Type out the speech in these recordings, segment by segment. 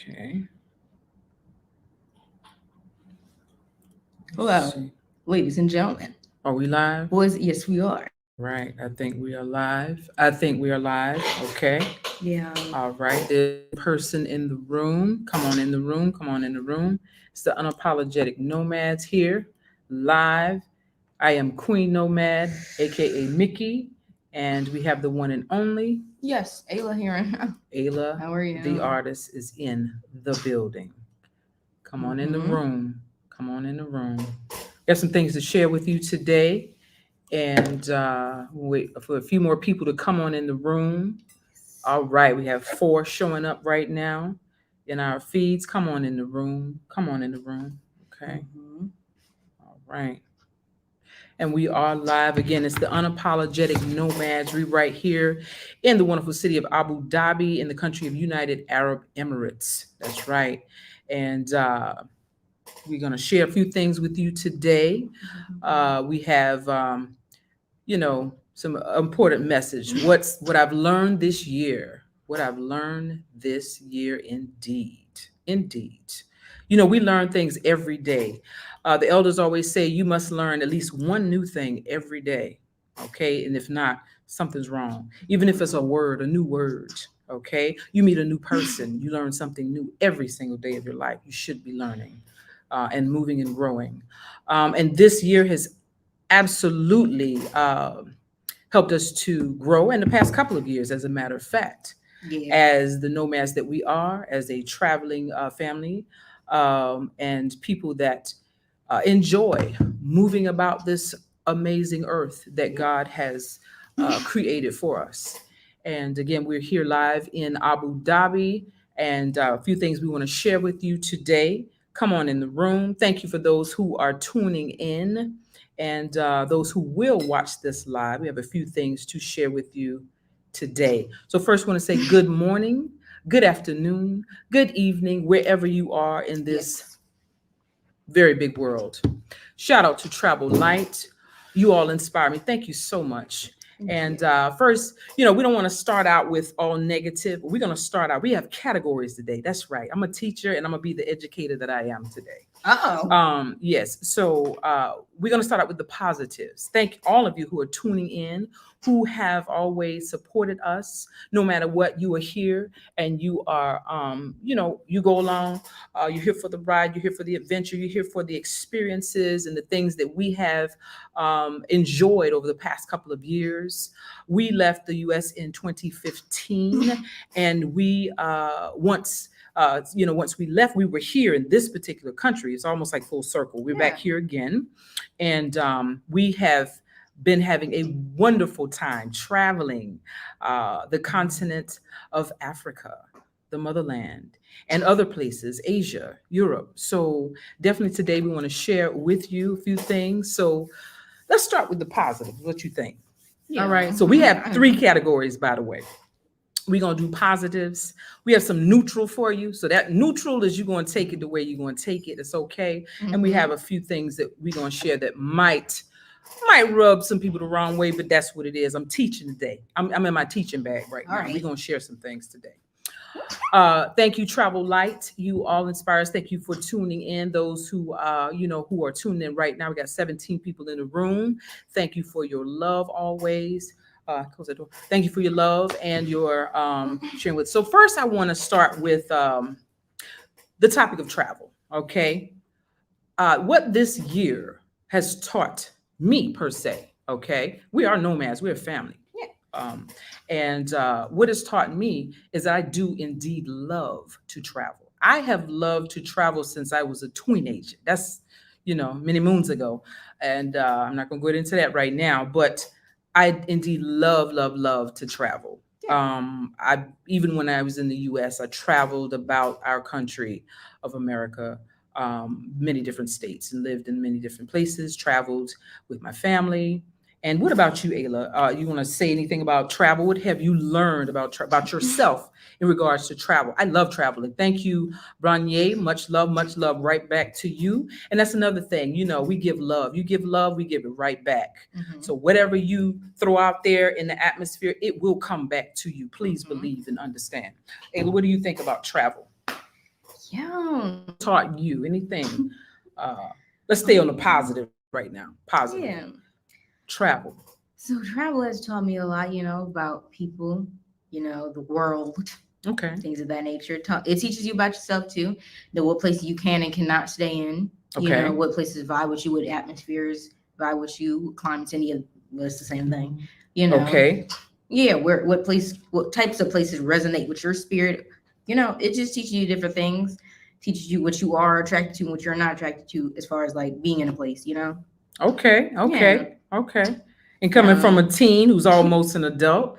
Okay. Hello, ladies and gentlemen. Are we live? Boys, yes, we are. All right. I think we are live. I think we are live. Okay. Yeah. All right. There's a person in the room. Come on in the room. Come on in the room. It's the unapologetic nomads here, live. I am Queen Nomad, aka Mickey, and we have the one and only Yes, Ayla here. Ayla. How are you? The artist is in the building. Come on in the room. Come on in the room. We have some things to share with you today, and wait for a few more people to come on in the room. All right, we have 4 showing up right now in our feeds. Come on in the room. Come on in the room. Okay. All right. And we are live again. It's the unapologetic nomads. We right here in the wonderful city of Abu Dhabi in the country of United Arab Emirates. That's right. And we're going to share a few things with you today. We have, some important message. What I've learned this year. What I've learned this year, indeed. Indeed. We learn things every day. The elders always say you must learn at least one new thing every day. Okay. And if not, something's wrong. Even if it's a new word. Okay. You meet a new person, you learn something new every single day of your life. You should be learning and moving and growing. And this year has absolutely helped us to grow in the past couple of years, as a matter of fact, as the nomads that we are, as a traveling family, and people that enjoy moving about this amazing earth that God has created for us. And again, we're here live in Abu Dhabi, and a few things we want to share with you today. Come on in the room. Thank you for those who are tuning in and those who will watch this live. We have a few things to share with you today. So first, I want to say good morning, good afternoon, good evening, wherever you are in this very big world. Shout out to Travel Light. You all inspire me. Thank you so much. And first, we don't want to start out with all negative. We're going to start out. We have categories today. That's right. I'm a teacher and I'm going to be the educator that I am today. Yes. So we're going to start out with the positives. Thank all of you who are tuning in, who have always supported us, no matter what. You are here and you are, you go along. You're here for the ride. You're here for the adventure. You're here for the experiences and the things that we have enjoyed over the past couple of years. We left the U.S. in 2015, and we once we left, we were here in this particular country. It's almost like full circle. We're back here again, and we have been having a wonderful time traveling the continent of Africa, the motherland, and other places, Asia, Europe. So definitely today we want to share with you a few things. So let's start with the positive. What you think? All right. So we have 3 categories, by the way. We're going to do positives. We have some neutral for you. So that neutral is you're going to take it the way you're going to take it. It's okay. And we have a few things that we're going to share that might rub some people the wrong way, but that's what it is. I'm teaching today. I'm in my teaching bag right now. We're going to share some things today. Thank you, Travel Light. You all inspire us. Thank you for tuning in. Those who who are tuning in right now. We got 17 people in the room. Thank you for your love always. Close that door. Thank you for your love and your sharing with. So first, I want to start with the topic of travel. Okay, what this year has taught me per se. Okay, we are nomads. We're a family. And what it's taught me is I do indeed love to travel. I have loved to travel since I was a teenager. That's, many moons ago. And I'm not going to go into that right now, but I indeed love to travel. Even when I was in the U.S., I traveled about our country of America, many different states, and lived in many different places, traveled with my family. And what about you, Ayla? You want to say anything about travel? What have you learned about yourself in regards to travel? I love traveling. Thank you, Branye. Much love right back to you. And that's another thing, we give love. You give love, we give it right back. So whatever you throw out there in the atmosphere, it will come back to you. Please believe and understand. Ayla, what do you think about travel? Yeah. Taught you anything? Uh, let's stay on the positive right now. Positive Yeah. travel. So travel has taught me a lot, about people, the world, Okay. things of that nature. It teaches you about yourself too, what places you can and cannot stay in. Okay. What places vibe with you, what atmospheres vibe with you, what climates, any of well, it's the same thing. Okay. Yeah, what types of places resonate with your spirit. It just teaches you different things, teaches you what you are attracted to and what you're not attracted to as far as like being in a place. Okay. Yeah, Okay. Okay. And coming from yeah, a teen who's almost an adult,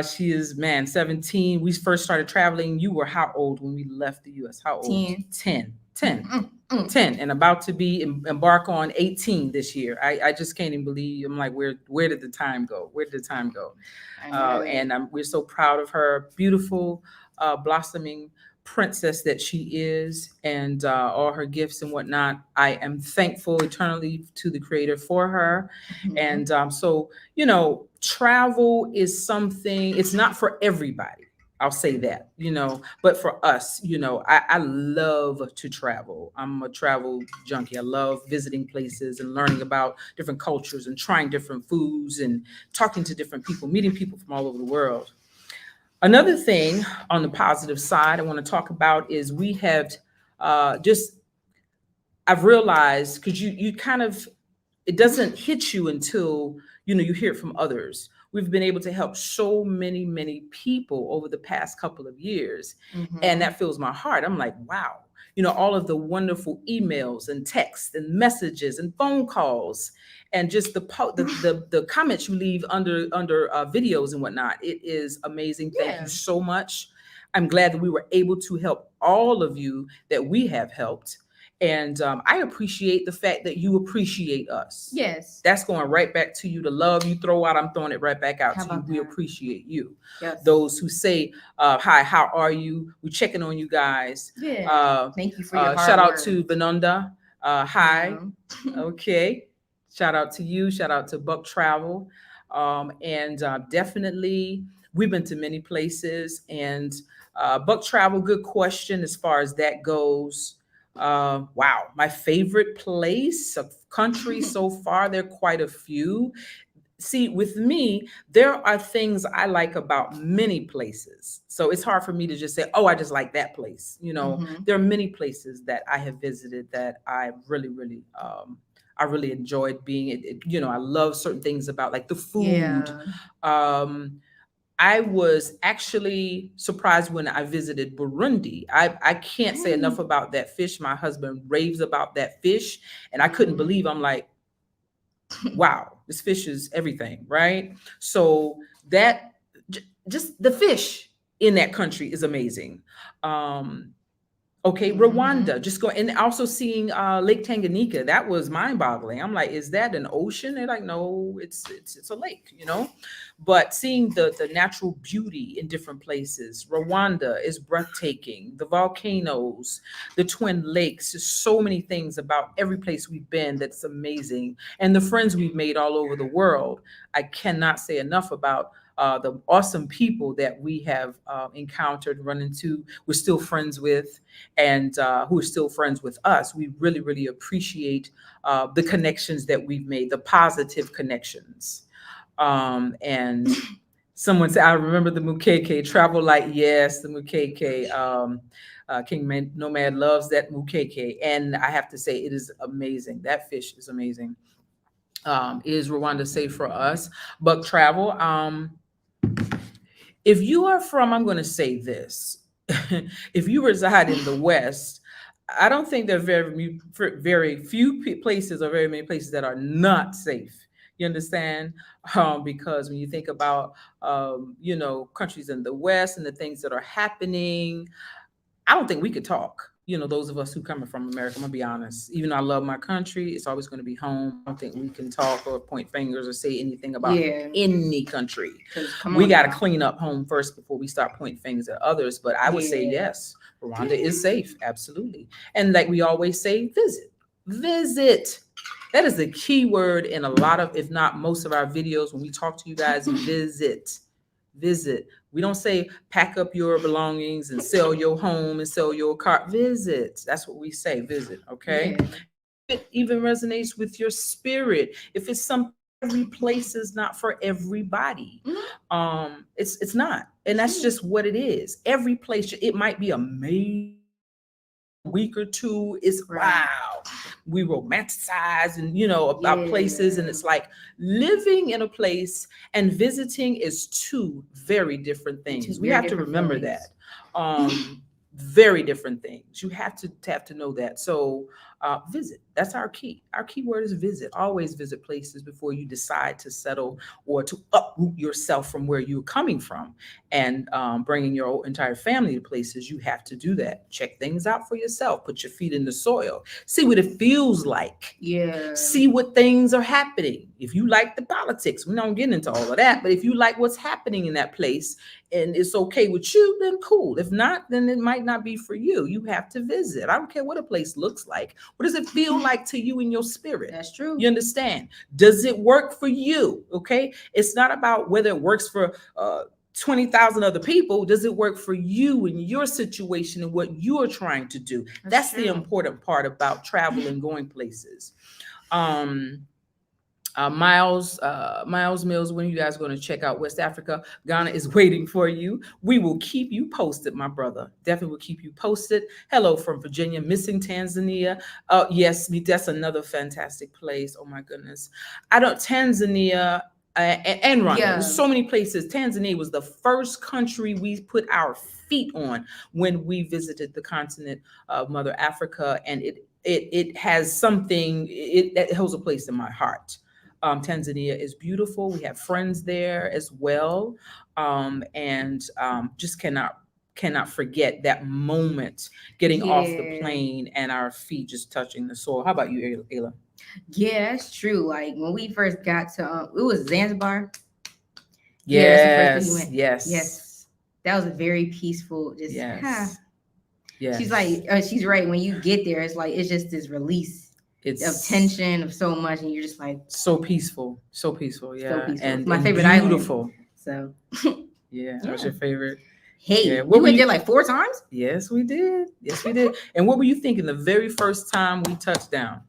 she is, man, 17. We first started traveling. You were how old when we left the US? How old? 10. 10. 10. Mm, mm. 10 and about to be embark on 18 this year. I just can't even believe. I'm like, where did the time go? Where did the time go? I know. And we're so proud of her, beautiful, blossoming princess that she is, and all her gifts and whatnot. I am thankful eternally to the Creator for her. Mhm. And so, travel is something, it's not for everybody. I'll say that, but for us, I love to travel. I'm a travel junkie. I love visiting places and learning about different cultures and trying different foods and talking to different people, meeting people from all over the world. Another thing on the positive side I want to talk about is we have just, I've realized, because you kind of, it doesn't hit you until you hear it from others. We've been able to help so many people over the past couple of years, and Mhm. that fills my heart. I'm like, wow, all of the wonderful emails and texts and messages and phone calls, and just the comments you leave under videos and whatnot. It is amazing. Thank you Yeah. so much. I'm glad that we were able to help all of you that we have helped, and I appreciate the fact that you appreciate us. Yes. That's going right back to you. The love you throw out, I'm throwing it right back out How to you. about We that? appreciate you. Yes. Those who say, hi, how are you? We're checking on you guys. Yeah. Thank you for your Shout hard out work. to Benunda. Hi. Yeah. Okay. Shout out to you. Shout out to Buck Travel. And definitely, we've been to many places. And Buck Travel, good question as far as that goes. Wow, my favorite place of country so far, there are quite a few. See, with me, there are things I like about many places. So it's hard for me to just say, oh, I just like that place. Mhm. There are many places that I have visited that I really enjoyed being. I love certain things about, like, the food. Yeah. Um, I was actually surprised when I visited Burundi. I can't say enough Mm. about that fish. My husband raves about that fish, and I couldn't Mhm. believe. I'm like, wow, this fish is everything, right? So that just the fish in that country is amazing. Um, Okay, Mhm. Rwanda, just go, and also seeing Lake Tanganyika, that was mind-boggling. I'm like, is that an ocean? They're like, no, it's a lake. But seeing the natural beauty in different places, Rwanda is breathtaking. The volcanoes, the Twin Lakes, just so many things about every place we've been that's amazing, and the friends we've made all over the world. I cannot say enough about the awesome people that we have encountered, run into, we're still friends with, and who are still friends with us. We really appreciate the connections that we've made, the positive connections. And someone said, I remember the mukeke, travel light. Yes, the mukeke. Nomad loves that mukeke. And I have to say, it is amazing. That fish is amazing. Is Rwanda safe for us? Buck travel. If you are from, I'm going to say this, if you reside in the West, I don't think there are very few places, or very many places, that are not safe. You understand? Because when you think about, countries in the West and the things that are happening, I don't think we could talk. Those of us who coming from America, I'm gonna be honest. Even though I love my country, it's always going to be home. I don't think we can talk or point fingers or say anything about Yeah. any country. Cause come We on got to now. clean up home first before we start pointing fingers at others. But I would say Yeah. yes, Rwanda is safe, absolutely. And like we always say, visit, visit. That is the key word in a lot of, if not most of our videos when we talk to you guys. Visit, visit. We don't say pack up your belongings and sell your home and sell your car. Visit. That's what we say. Visit. Okay. Yeah. It even resonates with your spirit. If it's some every place is not for everybody. Mhm. It's not. And It's that's true. just what it is. Every place it might be amazing. Week or two is Right. wow. We romanticize and about places, and Yeah. it's like living in a place and visiting is two very different Two things. We very have to different remember feelings. that. Very different things. You have to know that. So visit. That's our key. Our key word is visit. Always visit places before you decide to settle or to uproot yourself from where you're coming from and bringing your entire family to places. You have to do that. Check things out for yourself. Put your feet in the soil. See what it feels like. Yeah. See what things are happening. If you like the politics, we don't get into all of that, but if you like what's happening in that place and it's okay with you, then cool. If not, then it might not be for you. You have to visit. I don't care what a place looks like. What does it feel like to you in your spirit? That's true. You understand? Does it work for you? Okay. It's not about whether it works for 20,000 other people. Does it work for you in your situation and what you are trying to do? That's the true. important part about travel and going places. Um, Miles Mills, when you guys going to check out West Africa? Ghana is waiting for you. We will keep you posted, my brother. Definitely will keep you posted. Hello from Virginia, missing Tanzania. Yes, that's another fantastic place. Oh my goodness, I don't Tanzania. And Rwanda. Yeah. There's so many places. Tanzania was the first country we put our feet on when we visited the continent of Mother Africa, and it has something. It holds a place in my heart. Tanzania is beautiful. We have friends there as well, and just cannot forget that moment getting off the Yeah. plane and our feet just touching the soil. How about you, Ayla? Yeah, that's true. Like when we first got to, it was Zanzibar. Yeah, that's the first place we Yes, went. yes, Yes, that was a very peaceful. Just, yes, she's yes. like, she's right. When you get there, it's like it's just this release of It's tension of so much, and you're just like so peaceful. so Yeah, peaceful. It's and my and favorite island. beautiful. So Yeah, that was yeah. your favorite. Yeah, Hey, we what were went there you? like 4 times. Yes, we did. Yes, we did. And what were you thinking the very first time we touched down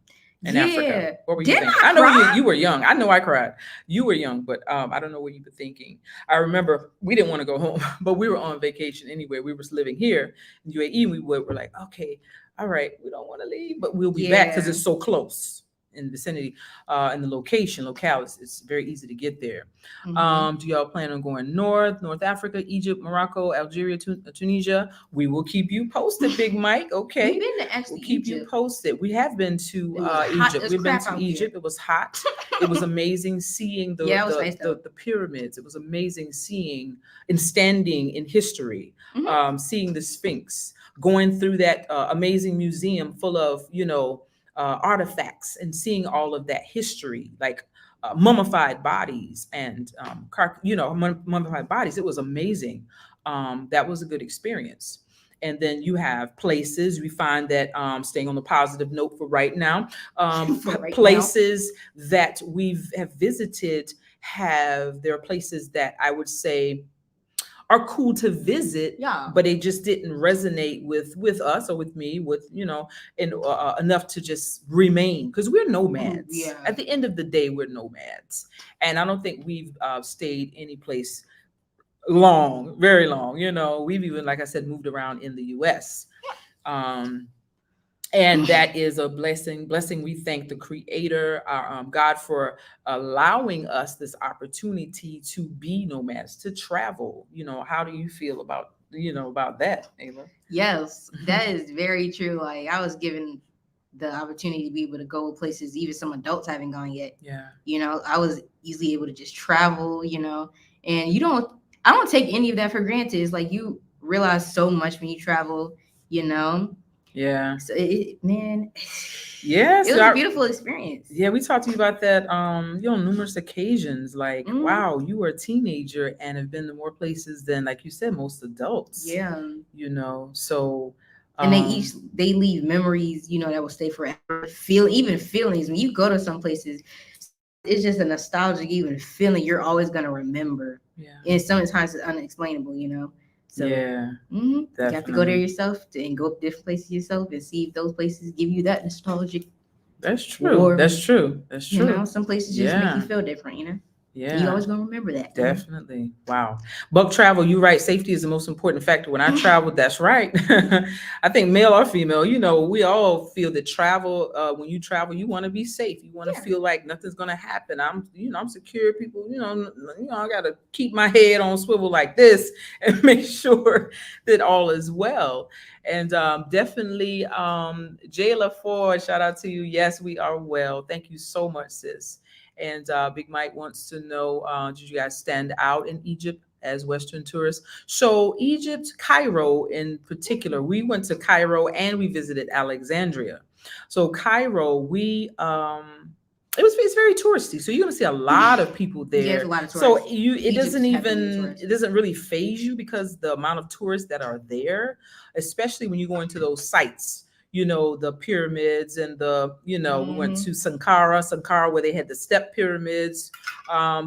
in Africa? Yeah. What were you Didn't thinking? I I know cry? you were young. I know I cried. You were young, but I don't know what you were thinking. I remember we didn't want to go home, but we were on vacation anyway. We were living here in UAE. We were like, okay, all right, we don't want to leave, but we'll be back because Yeah. it's so close in the vicinity, and the locale is it's very easy to get there. Mhm. Do y'all plan on going North Africa, Egypt, Morocco, Algeria, Tunisia? We will keep you posted, Big Mike. We've Okay. been to We'll actually keep you Egypt. posted. We have been to It was hot Egypt. as We've been crap to out there. Egypt. It was hot. It was amazing seeing the Yeah, it was the nice the, though. the pyramids. It was amazing seeing and standing in history, Mhm. seeing the Sphinx, going through that amazing museum full of artifacts and seeing all of that history, like mummified bodies and mummified bodies. It was amazing. That was a good experience. And then you have places. We find that staying on the positive note for right now, For right now. places that we've have visited have there are places that I would say are cool to visit, Yeah. but it just didn't resonate with us or with me with and enough to just remain because we're nomads. Yeah. At the end of the day, we're nomads, and I don't think we've stayed any place long, very long. We've even, like I said, moved around in the U.S. Um, and that is a blessing. We thank the creator, our God, for allowing us this opportunity to be nomads, to travel. How do you feel about that, Ayla? Yes, that is very true. Like I was given the opportunity to be able to go places even some adults haven't gone yet. Yeah. I was easily able to just travel, and I don't take any of that for granted. It's like you realize so much when you travel, you know. Yeah. So man, Yes. it was a beautiful experience. Yeah, we talked to you about that numerous occasions. Like, Mhm. wow, you were a teenager and have been to more places than, like you said, most adults. Yeah. So And they leave memories, that will stay forever. Even feelings when you go to some places, it's just a nostalgic even feeling you're always gonna remember. Yeah. And sometimes it's unexplainable, you know. So Yeah. you have to go there Definitely. yourself and go up different places yourself and see if those places give you that nostalgic, That's true. or That's true. That's you know, true. some places just make you Yeah. feel different, you know. And you Yeah. always gonna remember that, you know. Definitely. Wow. Buck travel, you're right. Safety is the most important factor. When I traveled, that's right. I think male or female, we all feel that travel, when you travel, you want to be safe. You want to Yeah. feel like nothing's going to happen. I'm secure. People, I got to keep my head on swivel like this and make sure that all is well. And definitely, Jayla Ford, shout out to you. Yes, we are well. Thank you so much, sis. And Big Mike wants to know, did you guys stand out in Egypt as Western tourists? So Egypt, Cairo in particular, we went to Cairo and we visited Alexandria. So Cairo, it's very touristy. So you're gonna see a lot of people Yeah, there's a there. lot of So tourists. it doesn't Egypt's heavily even it tourist. doesn't really phase you because the amount of tourists that are there, especially when you go into those sites, the pyramids and we went Hmm. to Sankara, where they had the step pyramids.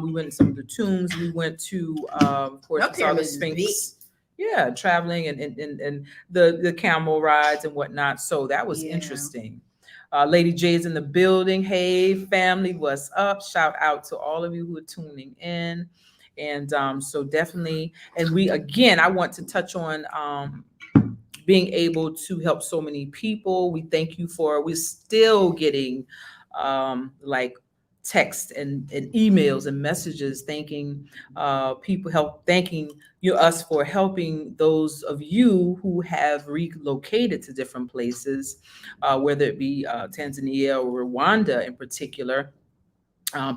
We went to some of the tombs. We went to, of course, That we saw the pyramids is big. Sphinx. Yeah, traveling and the camel rides and whatnot. So that was Yeah. interesting. Lady J's in the building. Hey, family, what's up? Shout out to all of you who are tuning in. And so definitely, and again, I want to touch on being able to help so many people. We're still getting like text and emails and messages thanking thanking us for helping those of you who have relocated to different places, whether it be Tanzania or Rwanda in particular.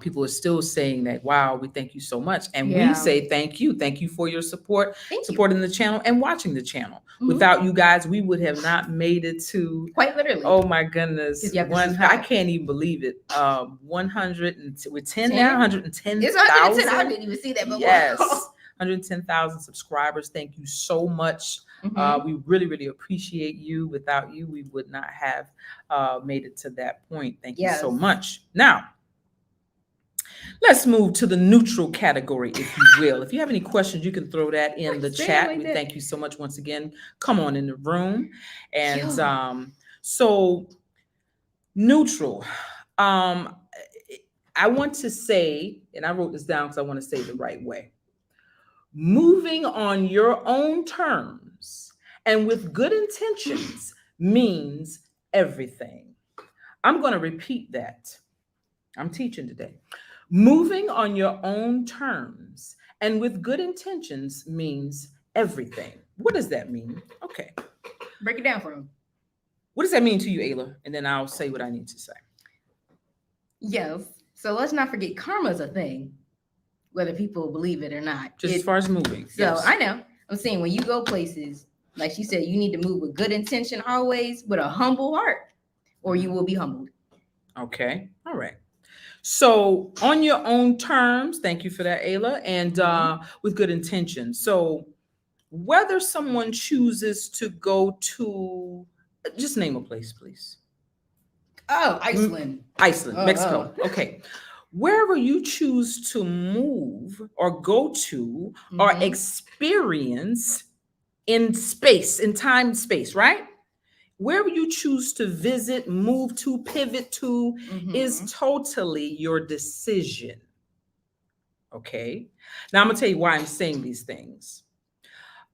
People are still saying that, wow, we thank you so much. And we Yeah. say thank you for your support, Thank you. supporting the channel and watching the channel. Mhm. Without you guys, we would have not made it to, Quite literally. oh my goodness, Because you have to 100. I subscribe. can't even believe it. 100 and we're 10 now, 10? It's 110. I 110,000. didn't even see that before. Yes, 110,000 subscribers. Thank you so much. Mhm. We really, really appreciate you. Without you, we would not have made it to that point. Thank you so Yes. much. Now, let's move to the neutral category, if you will. If you have any questions, you can throw that in the Say it chat. like We that. thank you so much once again. Come on in the room. And Yo. so neutral. Um, I want to say, and I wrote this down because I want to say it the right way. Moving on your own terms and with good intentions means everything. I'm going to repeat that. I'm teaching today. Moving on your own terms and with good intentions means everything. What does that mean? Okay. Break it down for him. What does that mean to you, Ayla? And then I'll say what I need to say. Yes. So let's not forget karma's a thing, whether people believe it or not. Just as far as moving. So Yes. I know. I'm saying when you go places, like she said, you need to move with good intention always, with a humble heart, or you will be humbled. Okay. All right. So on your own terms, thank you for that, Ayla, and with good intention. So whether someone chooses to go to, just name a place, please. Oh, Iceland. Iceland, Mexico. Okay. Wherever you choose to move or go to or Mhm. experience in space, in time, space, right? Wherever you choose to visit, move to, pivot to, is Mhm. totally your decision. Okay. Now I'm gonna tell you why I'm saying these things.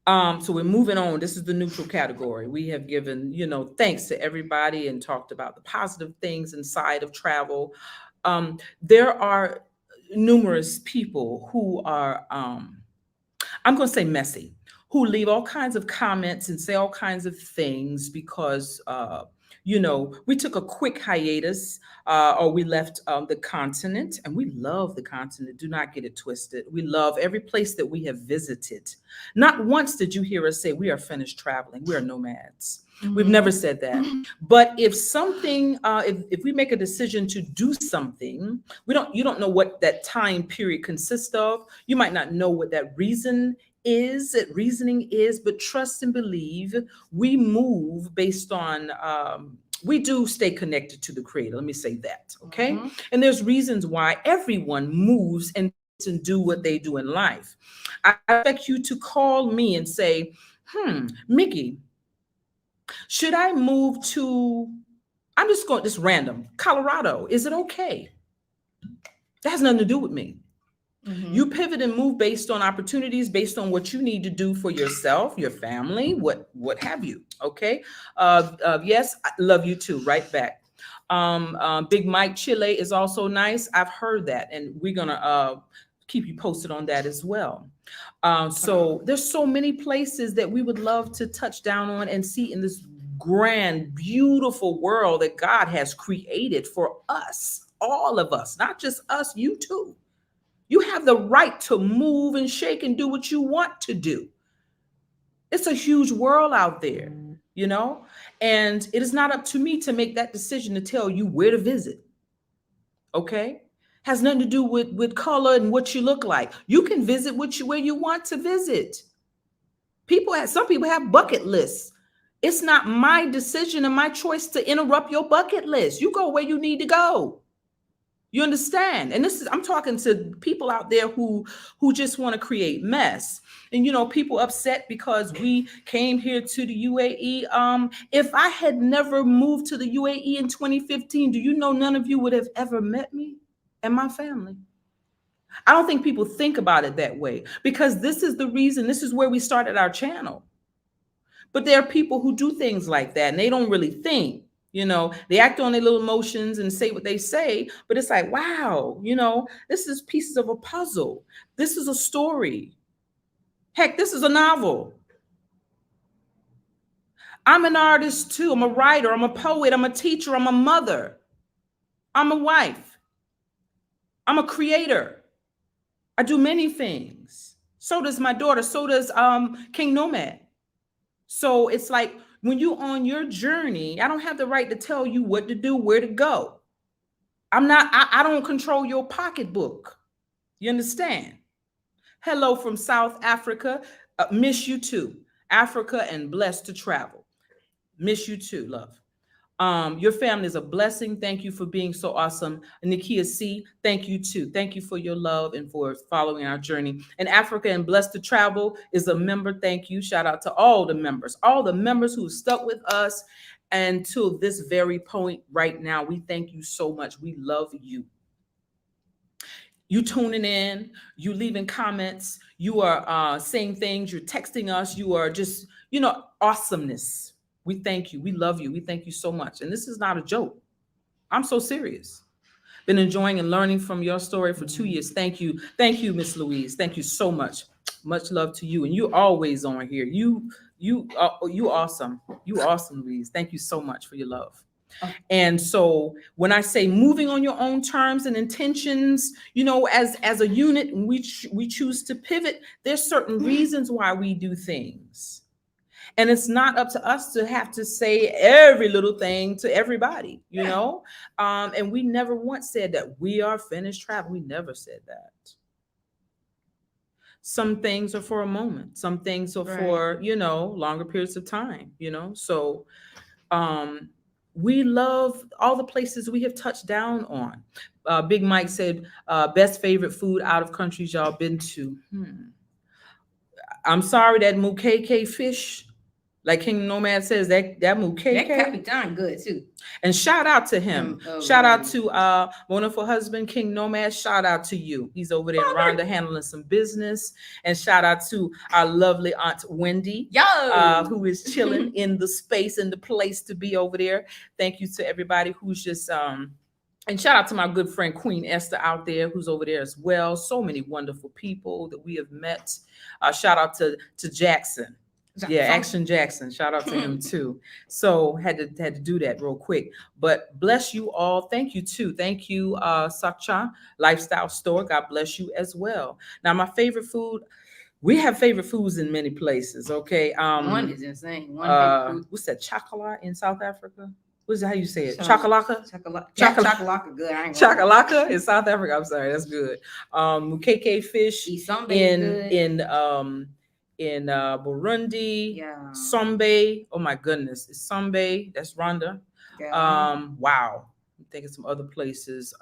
So we're moving on. This is the neutral category. We have given, thanks to everybody and talked about the positive things inside of travel. There are numerous people who are, I'm going to say messy, who leave all kinds of comments and say all kinds of things because, we took a quick hiatus or we left the continent, and we love the continent. Do not get it twisted. We love every place that we have visited. Not once did you hear us say we are finished traveling. We are nomads. We've never said that. But if something, if we make a decision to do something, you don't know what that time period consists of. You might not know what that reasoning is, but trust and believe we move based on, we do stay connected to the creator. Let me say that. Okay. And there's reasons why everyone moves and and do what they do in life. I expect you to call me and say, Mickey, should I move to, I'm just going, this random, Colorado? Is it okay? That has nothing to do with me. You pivot and move based on opportunities, based on what you need to do for yourself, your family, what have you. Okay. Yes, I love you too. Right back. Big Mike, Chile is also nice. I've heard that, and we're gonna keep you posted on that as well. So there's so many places that we would love to touch down on and see in this grand, beautiful world that God has created for us, all of us, not just us, you too. You have the right to move and shake and do what you want to do. It's a huge world out there, you know, and it is not up to me to make that decision to tell you where to visit. Okay, has nothing to do with color and what you look like. You can visit where you want to visit. Some people have bucket lists. It's not my decision and my choice to interrupt your bucket list. You go where you need to go. You understand? And this is, I'm talking to people out there who just want to create mess. And people upset because we came here to the UAE. If I had never moved to the UAE in 2015, do you know none of you would have ever met me and my family? I don't think people think about it that way, because this is the reason, this is where we started our channel. But there are people who do things like that and they don't really think. They act on their little emotions and say what they say, but it's like, wow, this is pieces of a puzzle. This is a story. Heck, this is a novel. I'm an artist too. I'm a writer. I'm a poet. I'm a teacher. I'm a mother. I'm a wife. I'm a creator. I do many things. So does my daughter. So does King Nomad. So it's like, when you're on your journey, I don't have the right to tell you what to do, where to go. I don't control your pocketbook. You understand? Hello from South Africa. Miss you too. Africa and blessed to travel. Miss you too, love. Your family is a blessing. Thank you for being so awesome. Nikia C, thank you too. Thank you for your love and for following our journey. And Africa and Blessed to Travel is a member. Thank you. Shout out to all the members who stuck with us until this very point right now. We thank you so much. We love you. You tuning in, you leaving comments, you are saying things, you're texting us, you are just, awesomeness. We thank you. We love you. We thank you so much. And this is not a joke. I'm so serious. Been enjoying and learning from your story for 2 years. Thank you. Thank you, Miss Louise. Thank you so much. Much love to you. And you always on here. You awesome. You awesome, Louise. Thank you so much for your love. And so when I say moving on your own terms and intentions, as a unit, we choose to pivot, there's certain reasons why we do things. And it's not up to us to have to say every little thing to everybody, and we never once said that we are finished traveling. We never said that. Some things are for a moment. Some things are for, longer periods of time, So we love all the places we have touched down on. Big Mike said, best favorite food out of countries y'all been to. I'm sorry, that mukeke fish, like King Nomad says, that mukeke. That Capitan good too. And shout out to him. Shout out to wonderful husband, King Nomad. Shout out to you. He's over there in Rhonda handling some business. And shout out to our lovely Aunt Wendy, who is chilling in the space and the place to be over there. Thank you to everybody who's just and shout out to my good friend Queen Esther out there, who's over there as well. So many wonderful people that we have met. Shout out to Jackson. Yeah, Action Jackson. Shout out to him too. So had to do that real quick. But bless you all. Thank you too. Thank you, Sakcha Lifestyle Store. God bless you as well. Now, my favorite food. We have favorite foods in many places. Okay. One is insane. What's that? Chocolate in South Africa. What's how you say it? Chakalaka? Chakalaka good. Chakalaka in South Africa. I'm sorry, that's good. Mukeke fish in Burundi. Yeah. Sombe. Oh my goodness. It's Sombe. That's Rwanda. Yeah. Wow. I'm thinking some other places.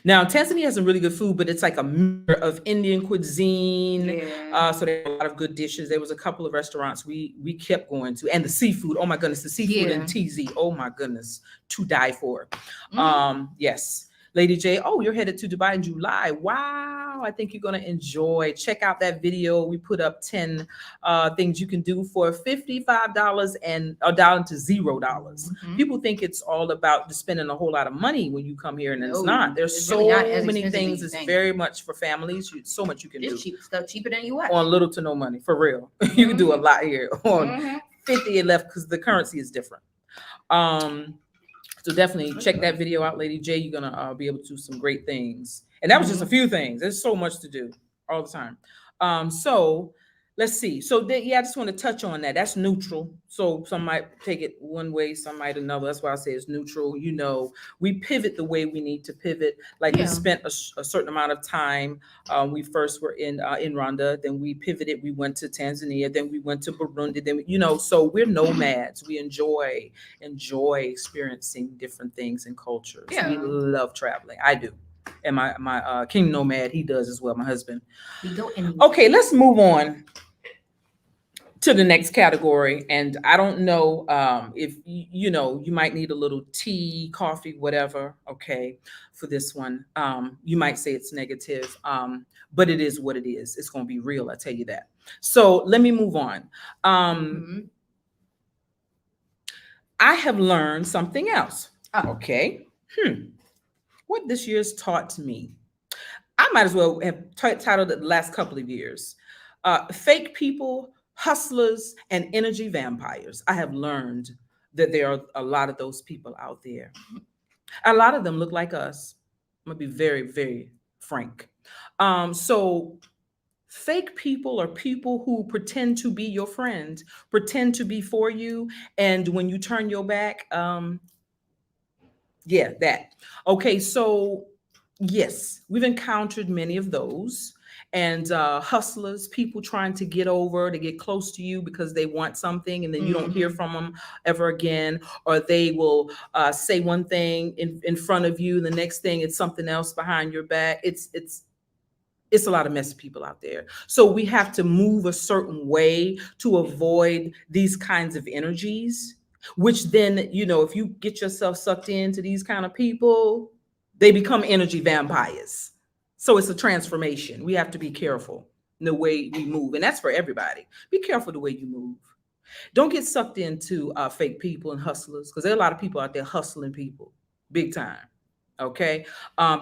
Now, Tanzania has some really good food, but it's like a mixture of Indian cuisine. Yeah. So they have a lot of good dishes. There was a couple of restaurants we kept going to, and the seafood. Oh my goodness, the seafood in Yeah. TZ. Oh my goodness, to die for. Hmm. Yes. Lady J, oh, you're headed to Dubai in July. Wow, I think you're gonna enjoy. Check out that video. We put up 10 things you can do for $55 and down to $0. Hmm. People think it's all about just spending a whole lot of money when you come here, and it's not. No, There's it's really not so as many expensive as things. you It's think. very much for families. So much you can do It's cheap stuff, cheaper than US. on little to no money, for real. You can do a Hmm. lot here on Hmm. 50 and left because the currency is different. Um, so definitely check that video out, Lady J. You're gonna be able to do some great things. And that was just a few things. There's so much to do all the time. So let's see. So yeah, I just want to touch on that. That's neutral. So some might take it one way, some might another. That's why I say it's neutral. You know, we pivot the way we need to pivot. Like we Yeah. spent a certain amount of time. We first were in Rwanda, then we pivoted. We went to Tanzania, then we went to Burundi. Then so we're nomads. We enjoy experiencing different things and cultures. We Yeah. love traveling. I do. And my king nomad, he does as well, my husband. We go anywhere. Okay, let's move on to the next category. And I don't know if you might need a little tea, coffee, whatever, okay, for this one. You might say it's negative, but it is what it is. It's going to be real, I tell you that. So let me move on. I have learned something else. Okay. What this year's taught to me. I might as well have titled it the last couple of years. Fake people, hustlers, and energy vampires. I have learned that there are a lot of those people out there. A lot of them look like us. I'm gonna be very, very frank. So fake people are people who pretend to be your friend, pretend to be for you, and when you turn your back, yeah, that. Okay, so yes, we've encountered many of those. And hustlers, people trying to get over, to get close to you because they want something, and then you don't hear from them ever again. Or they will say one thing in front of you, and the next thing it's something else behind your back. It's a lot of messy people out there. So we have to move a certain way to avoid these kinds of energies, which then, if you get yourself sucked into these kind of people, they become energy vampires. So it's a transformation. We have to be careful in the way we move. And that's for everybody. Be careful the way you move. Don't get sucked into fake people and hustlers, because there are a lot of people out there hustling people big time. Okay.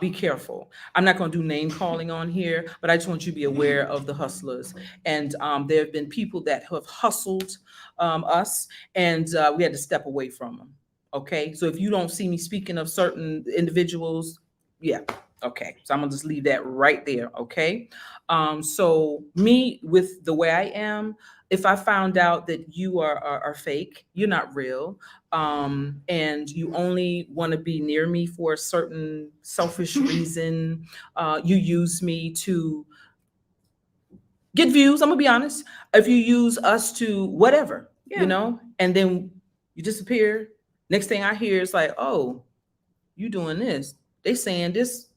Be careful. I'm not going to do name calling on here, but I just want you to be aware of the hustlers. And there have been people that have hustled us, and we had to step away from them. Okay. So if you don't see me speaking of certain individuals, yeah. Okay. So I'm going to just leave that right there. Okay. So me, with the way I am, if I found out that you are fake, you're not real, and you only want to be near me for a certain selfish reason, you use me to get views. I'm gonna be honest. If you use us to whatever, and then you disappear, next thing I hear is like, oh, you doing this? They saying this,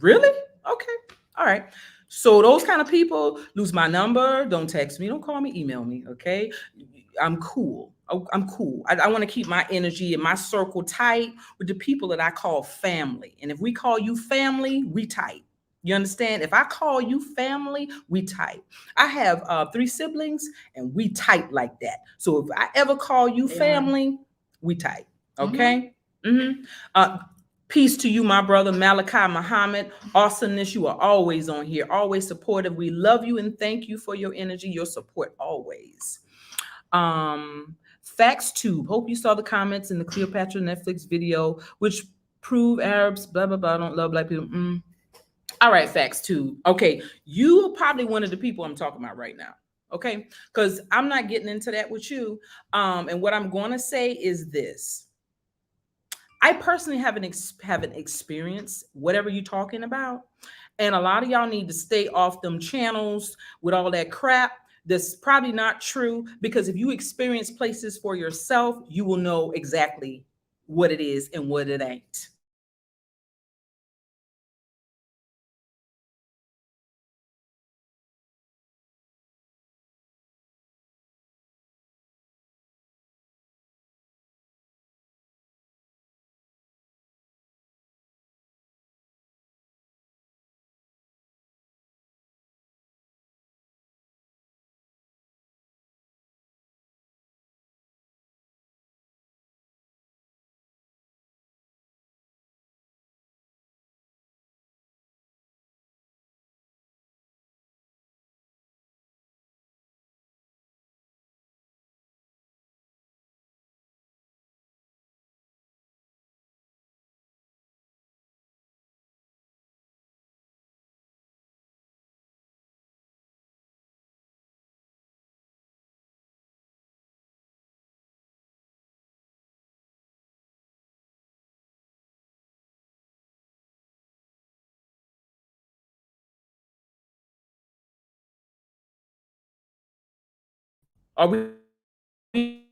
really? Okay, all right. So those kind of people, lose my number, don't text me, don't call me, email me, okay? I'm cool. I'm cool. I want to keep my energy and my circle tight with the people that I call family. And if we call you family, we tight. You understand? If I call you family, we tight. I have 3 siblings, and we tight like that. So if I ever call you family, we tight. Okay? Peace to you, my brother Malachi Muhammad. Awesomeness, you are always on here, always supportive. We love you and thank you for your energy, your support always. Facts Tube. Hope you saw the comments in the Cleopatra Netflix video, which prove Arabs, blah, blah, blah, don't love black people. All right, Facts Tube. Okay, you are probably one of the people I'm talking about right now. Okay, because I'm not getting into that with you. And what I'm going to say is this. I personally haven't experienced whatever you're talking about. And a lot of y'all need to stay off them channels with all that crap. That's probably not true, because if you experience places for yourself, you will know exactly what it is and what it ain't. Are we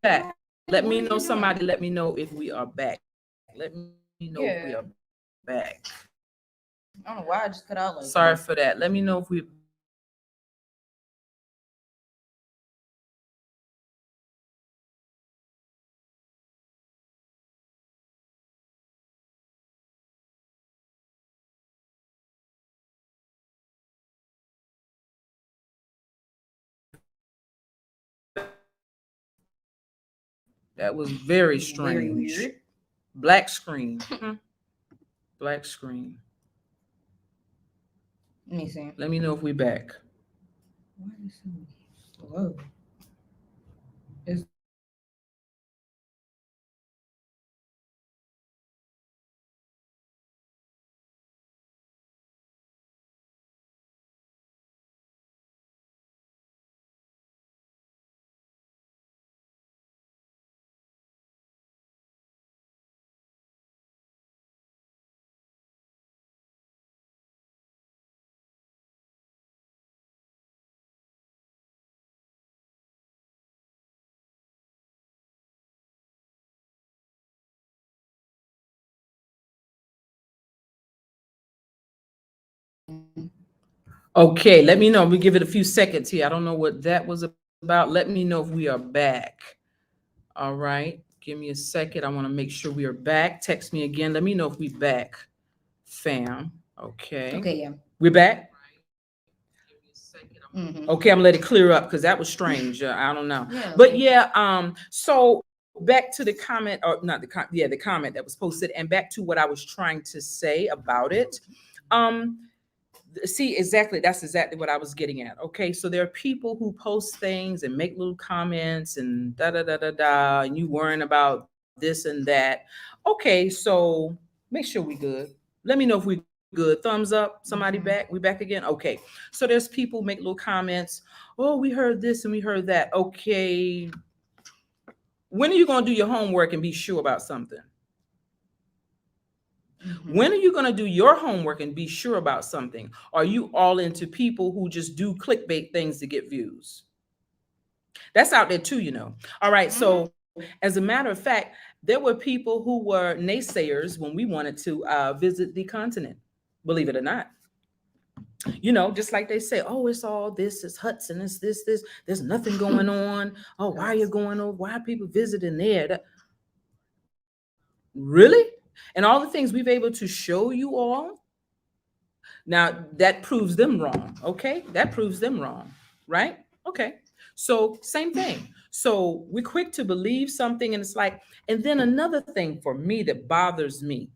back? Let me know, somebody let me know if we are back. Let me know if we are back. I don't know why I just cut out like Sorry that. for that. Let me know if we that was very Very strange. weird. Black screen. Black screen. Let me see. Let me know if we back. Why is it so slow? It's Okay, let me know. We give it a few seconds here. I don't know what that was about. Let me know if we are back. All right. Give me a second. I want to make sure we are back. Text me again. Let me know if we back, fam. Okay. okay, yeah. We're back. Mm-hmm. Okay, I'm gonna let it clear up because that was strange. I don't know. Yeah, But okay. yeah, so back to the comment, or not the comment that was posted, and back to what I was trying to say about it. Um, see, exactly, that's exactly what I was getting at. Okay, so there are people who post things and make little comments and da da da da da, and you worrying about this and that. Okay, so make sure we good. Let me know if we good. Thumbs up. Somebody back. We back again. Okay. So there's people make little comments. Oh, we heard this and we heard that. Okay. When are you gonna do your homework and be sure about something? Mm-hmm. When are you going to do your homework and be sure about something? Are you all into people who just do clickbait things to get views? That's out there too, you know. All right. Mm-hmm. So, as a matter of fact, there were people who were naysayers when we wanted to visit the continent, believe it or not. You know, just like they say, oh, it's all this, it's huts and it's this, there's nothing going on. Oh, why are you going over? Why are people visiting there? Really? And all the things we've able to show you all. Now that proves them wrong. Okay. That proves them wrong. Right. Okay. So same thing. So we're quick to believe something. And it's like, and then another thing for me that bothers me,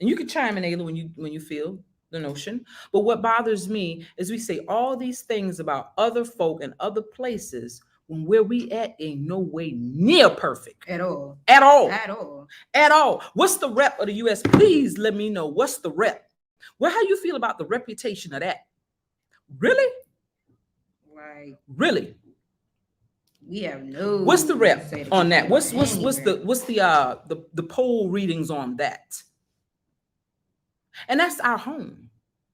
and you can chime in, Ayla, when you feel the notion. But what bothers me is we say all these things about other folk and other places when where we at ain't no way near perfect. At all. At all. At all. At all. What's the rep of the US? Please let me know. What's the rep? Well, how you feel about the reputation of that? Really? Like Really? we have no What's the to rep say to on complain that? about What's anywhere. the poll readings on that? And that's our home.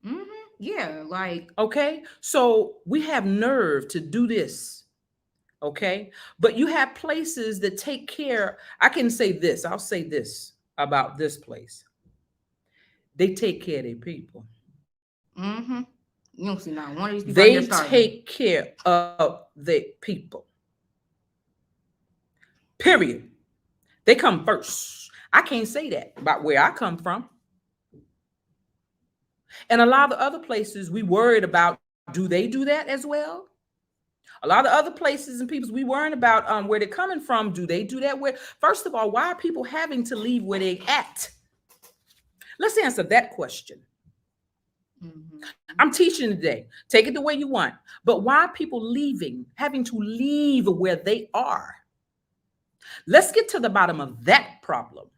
Mm-hmm. Yeah, like Okay? So we have nerve to do this. Okay? But you have places that take care. I can say this. I'll say this about this place. They take care of their people. mm-hmm. You don't see not one of these people out here They starving. take care of their people. Period. They come first. I can't say that about where I come from. And a lot of other places we worried about, do they do that as well? A lot of other places and peoples we worrying about where they're coming from, do they do that? Where first of all, why are people having to leave where they at? Let's answer that question. Mm-hmm. I'm teaching today. Take it the way you want. But why are people leaving, having to leave where they are? Let's get to the bottom of that problem.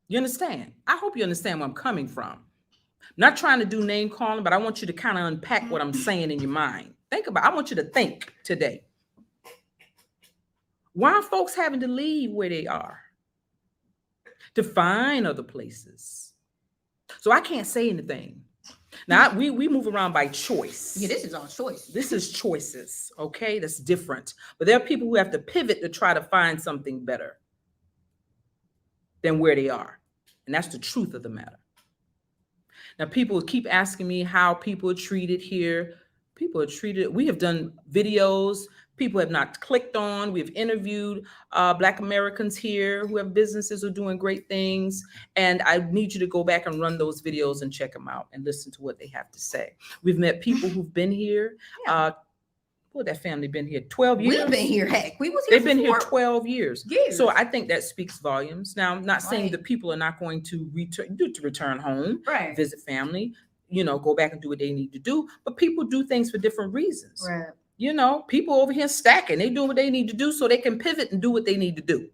You understand? I hope you understand where I'm coming from. Not trying to do name calling, but I want you to kind of unpack what I'm saying in your mind. Think about, I want you to think today. Why are folks having to leave where they are to find other places? So I can't say anything. Now we move around by choice. Yeah, this is all choice. This is choices, okay? That's different. But there are people who have to pivot to try to find something better than where they are. And that's the truth of the matter. Now, people keep asking me how people are treated here. People are treated, we have done videos, people have not clicked on. We've interviewed Black Americans here who have businesses who are doing great things. And I need you to go back and run those videos and check them out and listen to what they have to say. We've met people who've been here. Yeah. Well, that family been here 12 years. We've been here, heck. We was here They've been here for 12 years. years. So I think that speaks volumes. Now, I'm not saying Right. that people are not going to return home, Right. visit family, go back and do what they need to do. But people do things for different reasons. Right. People over here stacking. They do what they need to do so they can pivot and do what they need to do.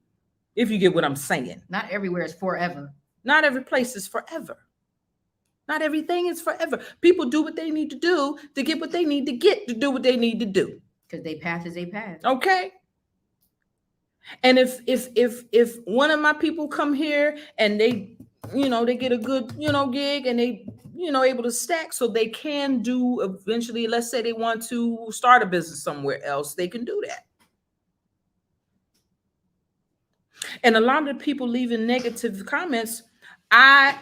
If you get what I'm saying. Not everywhere is forever. Not every place is forever. Not everything is forever. People do what they need to do to get what they need to get to do what they need to do. Because they path is a path. Okay. And if one of my people come here and they get a good, gig and they, able to stack so they can do eventually, let's say they want to start a business somewhere else, they can do that. And a lot of the people leaving negative comments, I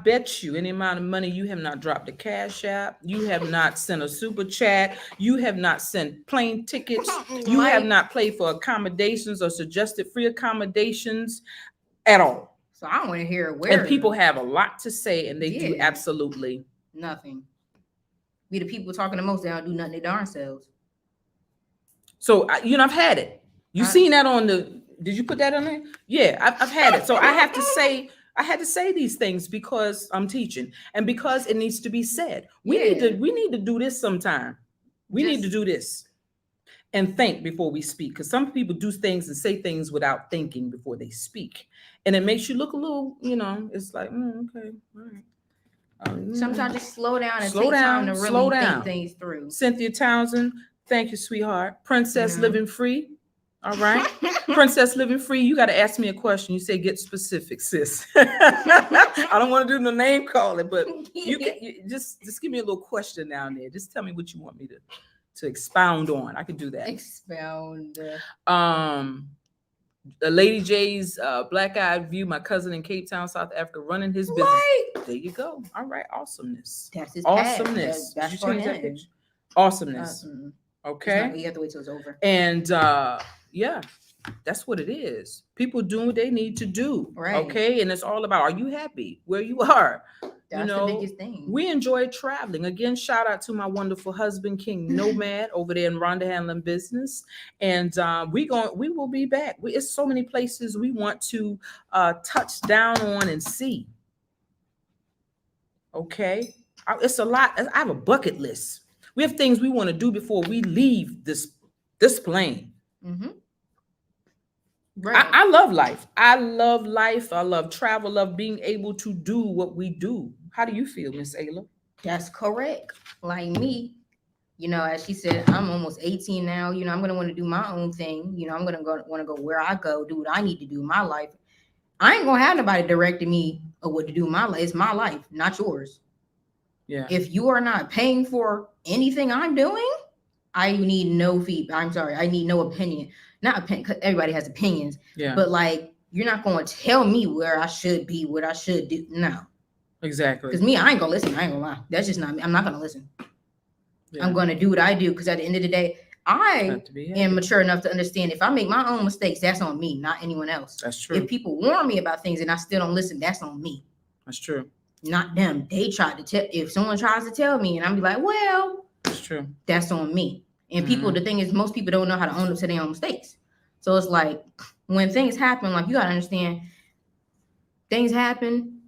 bet you any amount of money you have not dropped a cash app, you have not sent a super chat, you have not sent plane tickets, you have not paid for accommodations or suggested free accommodations at all. So I want to hear where. And people have a lot to say, and they do absolutely nothing. Be the people talking the most, they don't do nothing their darn selves. So I've had it. You seen that on the? Did you put that on there? Yeah, I've had it. So I had to say these things because I'm teaching and because it needs to be said. We need to do this sometime. We need to do this and think before we speak, because some people do things and say things without thinking before they speak, and it makes you look a little, it's like, okay, all right. Sometimes just slow down and take time to really think things through. Cynthia Townsend, thank you, sweetheart. Princess Living Free. All right. Princess Living Free, you got to ask me a question. You say get specific, sis. I don't want to do no name calling, but you just give me a little question down there. Just tell me what you want me to expound on. I can do that. Expound. Lady J's Black Eyed View, my cousin in Cape Town, South Africa, running his business. Right. There you go. All right. Awesomeness. That's his awesomeness. That's Did you change that picture? Awesomeness. Okay. You have to wait till it's over. And yeah, that's what it is. People doing what they need to do. Right. Okay. And it's all about, are you happy where you are? That's the biggest thing. We enjoy traveling. Again, shout out to my wonderful husband, King Nomad, over there in Rhonda Handling Business. And we will be back. It's so many places we want to touch down on and see. Okay. It's a lot. I have a bucket list. We have things we want to do before we leave this plane. Mm-hmm. Right. I love life. I love life. I love travel. Love being able to do what we do. How do you feel, Miss Ayla? That's correct. Like me, as she said, I'm almost 18 now. I'm going to want to do my own thing. I'm going to want to go where I go, do what I need to do in my life. I ain't going to have nobody directing me of what to do in my life. It's my life, not yours. Yeah. If you are not paying for anything I'm doing, I need no feedback. I'm sorry. I need no opinion. Not opinion, because everybody has opinions. Yeah. But you're not going to tell me where I should be, what I should do. No. Exactly. Because me, I ain't going to listen. I ain't going to lie. That's just not me. I'm not going to listen. Yeah. I'm going to do what I do, because at the end of the day, I am mature enough to understand if I make my own mistakes, that's on me, not anyone else. That's true. If people warn me about things and I still don't listen, that's on me. That's true. Not them. They tried to tell. If someone tries to tell me and I'm be like, well, that's true. That's on me. And people, the thing is, most people don't know how to own up to their own mistakes. So it's like when things happen, you got to understand things happen.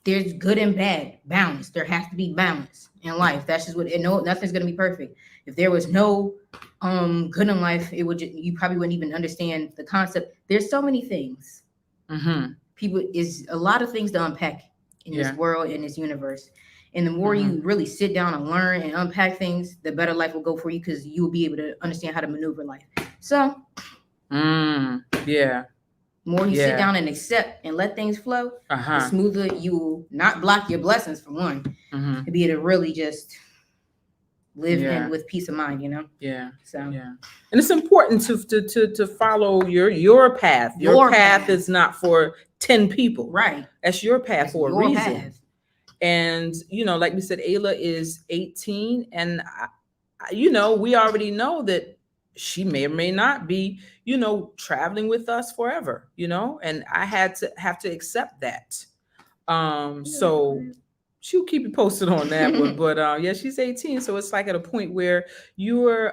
There's good and bad balance. There has to be balance in life. That's just what nothing's going to be perfect. If there was no good in life, you probably wouldn't even understand the concept. There's so many things. Mm-hmm. People is a lot of things to unpack in this world, in this universe. And the more you really sit down and learn and unpack things, the better life will go for you, because you will be able to understand how to maneuver life. So, yeah. The more you sit Yeah. down and accept and let things flow, the Uh-huh. smoother you will not block your blessings for one, Mm-hmm. to be able to really just live in Yeah. with peace of mind, you know. Yeah. So Yeah. And it's important to follow your path. Your your path path, is not for 10 people. right? That's your path That's for a your reason. path. And like we said, Ayla is 18, and we already know that she may or may not be, traveling with us forever, and I had to have to accept that. So she'll keep you posted on that one. But yeah, she's 18, so it's like at a point where you're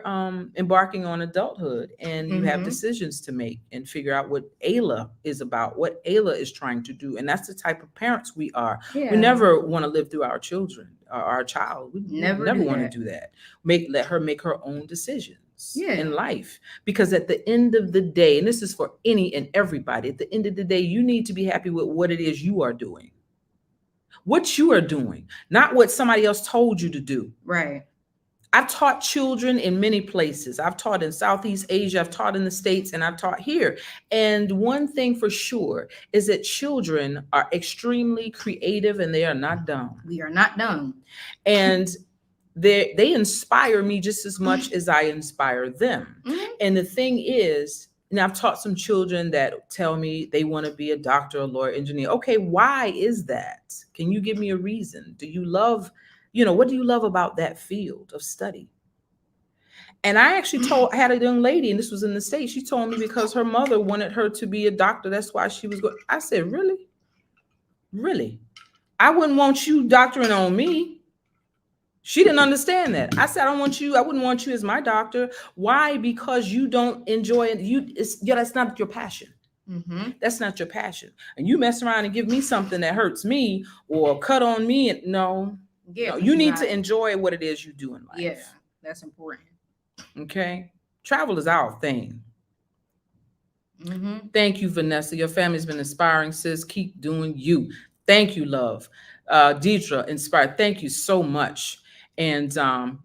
embarking on adulthood, and you have decisions to make and figure out what Ayla is about, what Ayla is trying to do. And that's the type of parents we are. Yeah. We never want to live through our children, our child. We Never never do want to that. do that. Let her make her own decisions Yeah. in life, because at the end of the day, and this is for any and everybody, at the end of the day, you need to be happy with what it is you are doing. What you are doing, not what somebody else told you to do. Right. I've taught children in many places. I've taught in Southeast Asia, I've taught in the States, and I've taught here. And one thing for sure is that children are extremely creative, and they are not dumb. We are not dumb. And they inspire me just as much as I inspire them. And the thing is, and I've taught some children that tell me they want to be a doctor, a lawyer, engineer. Okay, why is that? Can you give me a reason? Do you love, what do you love about that field of study? And I actually I had a young lady, and this was in the States. She told me because her mother wanted her to be a doctor. That's why she was going. I said, really? Really? I wouldn't want you doctoring on me. She didn't understand that. I said, I wouldn't want you as my doctor. Why? Because you don't enjoy it. That's not your passion. That's not your passion. And you mess around and give me something that hurts me or cut on me. And no, you need to enjoy what it is you do in life. Yeah, that's important. Okay. Travel is our thing. Thank you, Vanessa. Your family's been inspiring, sis. Keep doing you. Thank you, love. Deidre, inspired. Thank you so much. And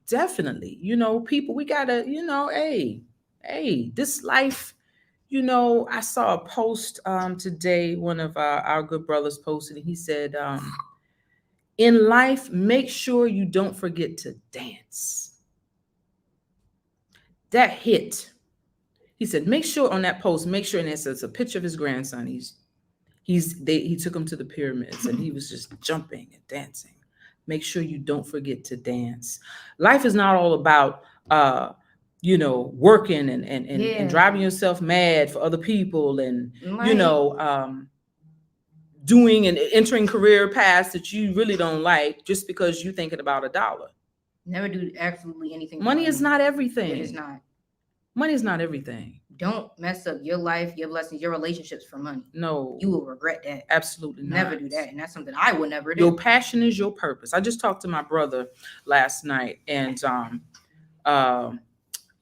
definitely, people, we gotta, hey, this life, I saw a post today. One of our good brothers posted, and he said, in life, make sure you don't forget to dance. That hit. He said, make sure on that post, make sure, and it's a picture of his grandson. He took him to the pyramids, and he was just jumping and dancing. Make sure you don't forget to dance. Life is not all about working and driving yourself mad for other people, and doing and entering career paths that you really don't like just because you're thinking about a dollar. Never do absolutely anything. Money is not everything. It is not. Money is not everything. Don't mess up your life, your blessings, your relationships for money. No. You will regret that. Absolutely not. Never do that. And that's something I would never do. Your passion is your purpose. I just talked to my brother last night, and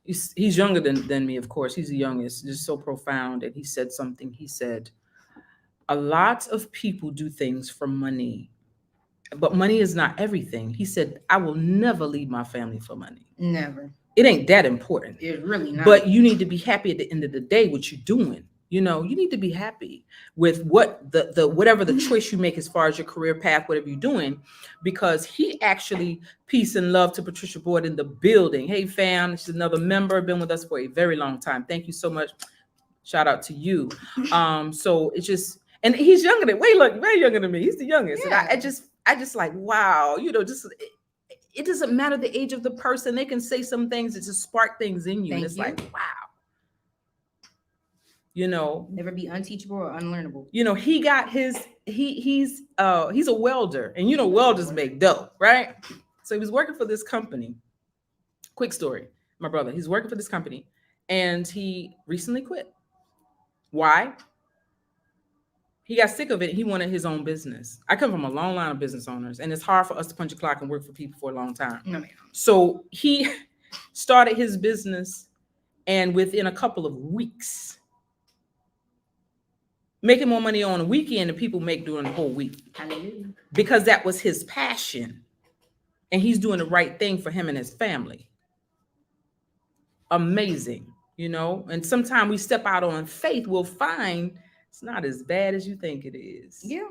he's younger than me, of course. He's the youngest. Just so profound. And he said something. He said, a lot of people do things for money, but money is not everything. He said, I will never leave my family for money. Never. It ain't that important. It's really not. But you need to be happy at the end of the day, what you're doing. You need to be happy with what the whatever the choice you make as far as your career path, whatever you're doing, because he actually, peace and love to Patricia Boyd in the building. Hey fam, she's another member, been with us for a very long time. Thank you so much. Shout out to you. So it's just, and he's younger than, way younger than me. He's the youngest. Yeah. And I just like, wow, it doesn't matter the age of the person. They can say some things that just spark things in you. And it's like, wow. Never be unteachable or unlearnable. He got he's a welder, and welders make dough, right? So he was working for this company. Quick story. My brother, he's working for this company, and he recently quit. Why? He got sick of it. He wanted his own business. I come from a long line of business owners, and it's hard for us to punch a clock and work for people for a long time. No, ma'am. So he started his business, and within a couple of weeks, making more money on a weekend than people make during the whole week. Hallelujah. Because that was his passion, and he's doing the right thing for him and his family. Amazing, And sometimes we step out on faith, we'll find It's not as bad as you think it is. Yeah.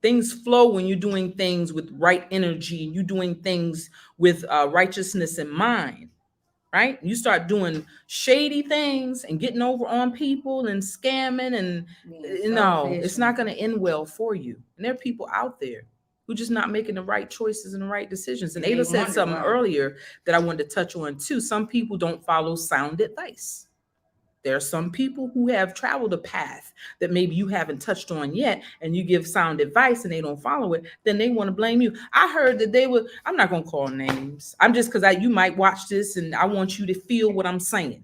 Things flow when you're doing things with right energy and you're doing things with righteousness in mind, right? You start doing shady things and getting over on people and scamming and no, it's not going to end well for you. And there are people out there who just not making the right choices and the right decisions. And Ayla said something earlier that I wanted to touch on too. Some people don't follow sound advice. There are some people who have traveled a path that maybe you haven't touched on yet, and you give sound advice and they don't follow it, then they want to blame you. I heard that they were, I'm not going to call names. I'm just because you might watch this and I want you to feel what I'm saying.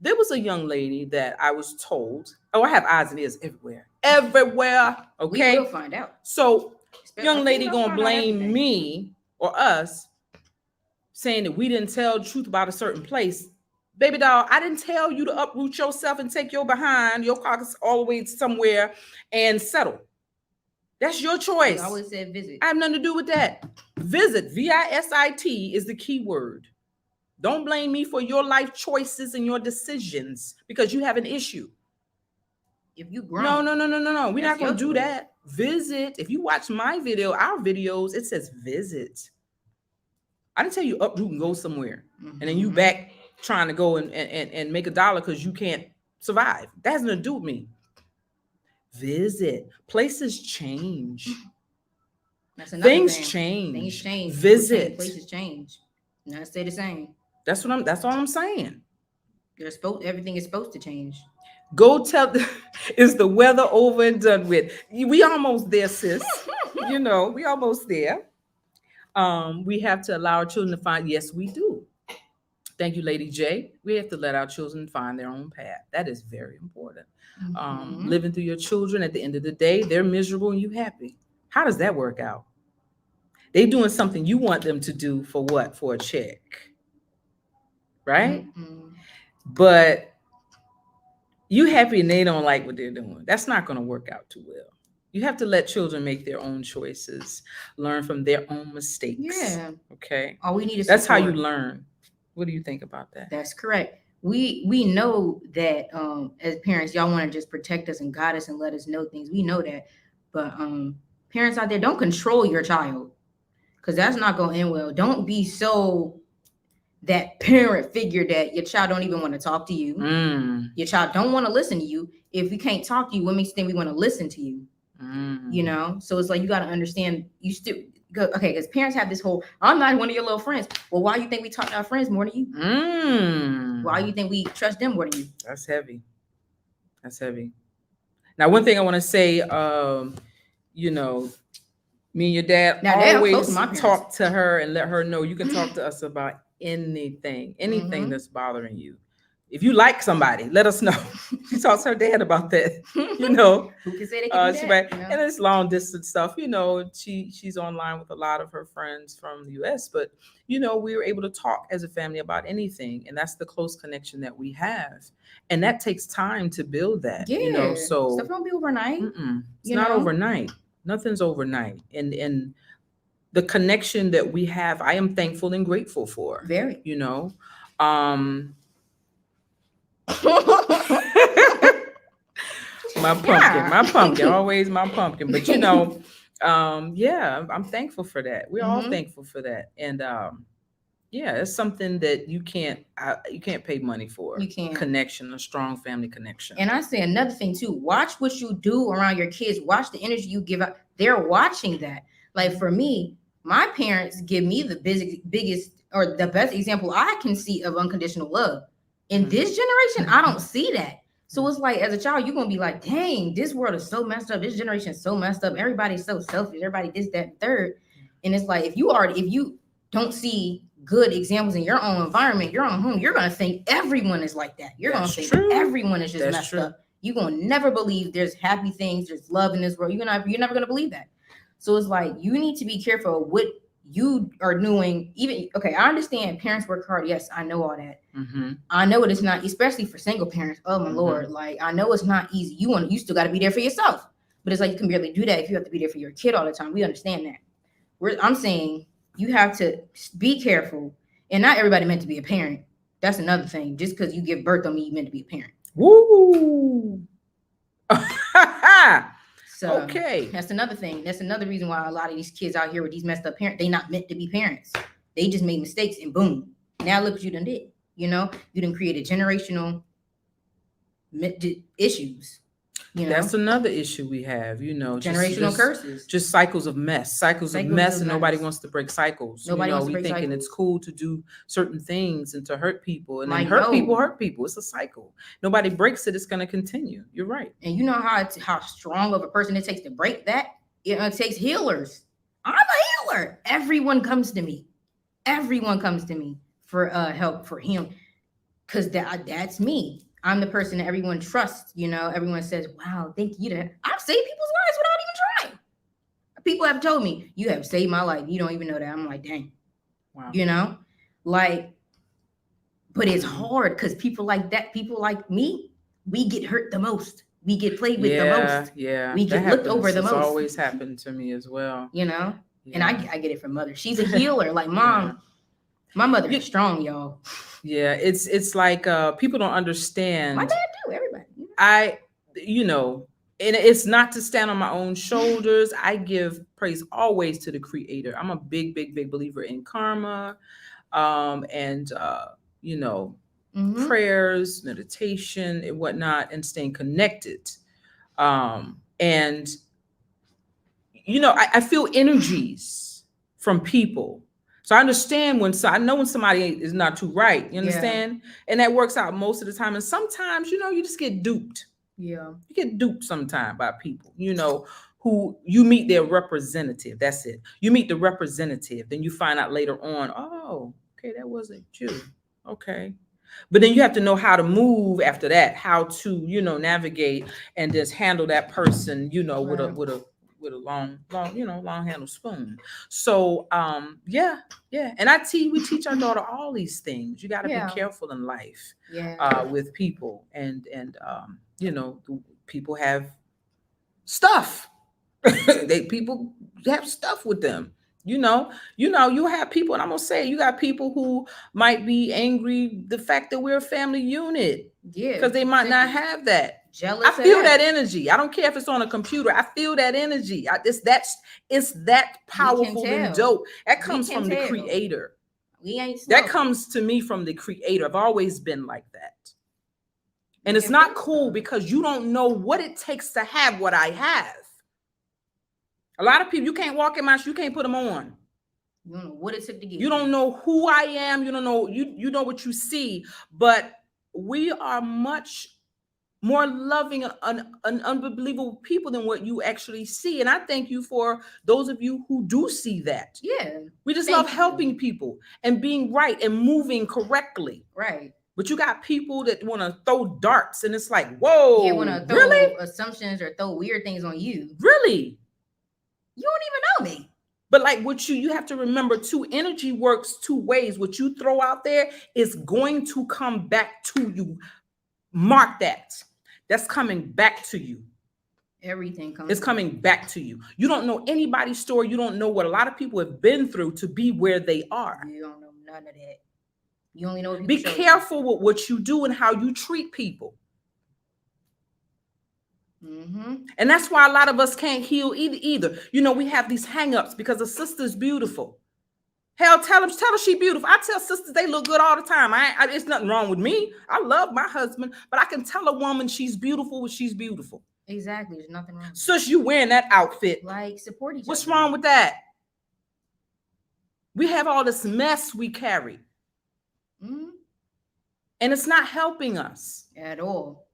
There was a young lady that I was told, oh, I have eyes and ears everywhere. Everywhere. Okay. We will find out. So, young lady going to blame me or us saying that we didn't tell the truth about a certain place. Baby doll, I didn't tell you to uproot yourself and take your behind, your carcass all the way somewhere and settle. That's your choice. I always said visit. I have nothing to do with that. Visit, V-I-S-I-T is the key word. Don't blame me for your life choices and your decisions because you have an issue. If you grown. No. We're not going to do that. Visit. If you watch my video, our videos, it says visit. I didn't tell you uproot and go somewhere. And then you back trying to go and make $1 because you can't survive. That has nothing to do with me. Visit. Places change. Things change. Things change. Visit. Places change. Not stay the same. That's all I'm saying. Everything is supposed to change. Go tell is the weather over and done with? We almost there, sis. We almost there. We have to allow our children to find, yes, we do. Thank you, Lady J. We have to let our children find their own path. That is very important. Living through your children, at the end of the day, they're miserable and you happy. How does that work out? They doing something you want them to do for what? For a check. Right? But you happy and they don't like what they're doing. That's not going to work out too well. You have to let children make their own choices, learn from their own mistakes. Yeah. Okay. All we need is that's support. How you learn. What do you think about that? That's correct. We know that as parents, y'all want to just protect us and guide us and let us know things. We know that. But parents out there, don't control your child because that's not going to end well. Don't be so that parent figure that your child don't even want to talk to you. Your child don't want to listen to you. If we can't talk to you, what makes you think we want to listen to you? So it's like you got to understand you still okay, because parents have this whole, I'm not one of your little friends. Well, why do you think we talk to our friends more than you? Why do you think we trust them more than you? That's heavy. Now, one thing I want to say, me and your dad always talk to her and let her know you can talk to us about anything that's bothering you. If you like somebody, let us know. She talks to her dad about that. Who can say they can do that? And it's long distance stuff. She's online with a lot of her friends from the U.S. But we were able to talk as a family about anything, and that's the close connection that we have. And that takes time to build that. Yeah. So stuff don't be overnight. It's not overnight. Nothing's overnight. And the connection that we have, I am thankful and grateful for. Very. My pumpkin, always my pumpkin. But I'm thankful for that. We're all thankful for that. And it's something that you can't pay money for. You can't. Connection, a strong family connection. And I say another thing too, watch what you do around your kids, watch the energy you give out. They're watching that. Like for me, my parents give me the biggest or the best example I can see of unconditional love. In this generation, I don't see that. So it's like, as a child, you're going to be like, dang, this world is so messed up. This generation is so messed up. Everybody's so selfish. Everybody this, that, and third. And it's like, if you don't see good examples in your own environment, your own home, you're going to think everyone is like that. You're going to think everyone is just messed up. You're going to never believe there's happy things, there's love in this world. You're never going to believe that. So it's like, you need to be careful what you are doing. I understand parents work hard. Yes, I know all that. I know it is not, especially for single parents. Oh my Lord. Like, I know it's not easy. You still got to be there for yourself, but it's like, you can barely do that if you have to be there for your kid all the time. We understand that. I'm saying you have to be careful, and not everybody meant to be a parent. That's another thing. Just because you give birth don't mean you meant to be a parent. Woo! So Okay. that's another thing. That's another reason why a lot of these kids out here with these messed up parents, they not meant to be parents. They just made mistakes and boom. Now look what you done did. You know, you done created generational issues. You know, That's another issue we have, generational curses. just cycles of mess, Cycles and of nobody mess. wants to break cycles. Nobody wants to We break thinking it's cycles. cool to do certain things and to hurt people, and then Like, yo, hurt people. It's a cycle. Nobody breaks it. It's going to continue. You're right. and you know how strong of a person it takes to break that. It takes healers. I'm a healer. Everyone comes to me. Everyone comes to me for help for him, because that's me. I'm the person that everyone trusts. You know, everyone says, "Wow, thank you." I've saved people's lives without even trying. People have told me, "You have saved my life. You don't even know that." I'm like, dang. Wow. You know, like, but it's hard because people like that, people like me, we get hurt the most. We get played with the most. Yeah. We get looked over the It's most. always happened to me as well. You know, Yeah. and I get it from mother. She's a healer. Like, mom, Yeah. my mother is strong, y'all. Yeah, it's like people don't understand. My dad do. Everybody. And it's not to stand on my own shoulders. I give praise always to the Creator. I'm a big, big, big believer in karma, and prayers, meditation, and whatnot, and staying connected. And I feel energies from people. So I understand I know when somebody is not too right. You understand? Yeah. And that works out most of the time. And sometimes, you just get duped. Yeah. You get duped sometimes by people, who you meet their representative. That's it. You meet the representative. Then you find out later on, oh, okay, that wasn't you. Okay. But then you have to know how to move after that, how to, navigate and just handle that person, Right. with a long handle spoon. So yeah. And we teach our daughter all these things. You got to be careful in life. Yeah. With people, and people have stuff. People have stuff with them. You have people, and I'm gonna say, you got people who might be angry the fact that we're a family unit. Yeah. Because they might not have that. Jealous. I feel that energy. I don't care if it's on a computer. I feel that energy. It's that powerful and dope. That comes from the Creator. We ain't slow. That comes to me from the Creator. I've always been like that. And it's not cool because you don't know what it takes to have what I have. A lot of people, you can't walk in my shoes, you can't put them on. You don't know what it took to get. You don't know who I am. You don't know, you know what you see. But we are much more loving and unbelievable people than what you actually see. And I thank you for those of you who do see that. Yeah. We just love helping people and being right and moving correctly. Right. But you got people that want to throw darts, and it's like, whoa, yeah, want to throw really? Assumptions or throw weird things on you. Really? You don't even know me. But like what you have to remember too, energy works two ways. What you throw out there is going to come back to you. Mark that. That's coming back to you. Everything comes. It's coming back to you. You don't know anybody's story. You don't know what a lot of people have been through to be where they are. You don't know none of that. You only know. Be careful with what you do and how you treat people. Mm-hmm. And that's why a lot of us can't heal either. We have these hang-ups because a sister's beautiful. Hell, tell her she beautiful. I tell sisters they look good all the time. It's nothing wrong with me. I love my husband, but I can tell a woman she's beautiful when she's beautiful. Exactly. There's nothing wrong. Sis, you wearing that outfit. Like, support each other. What's wrong with that? We have all this mess we carry. Mm-hmm. And it's not helping us. At all.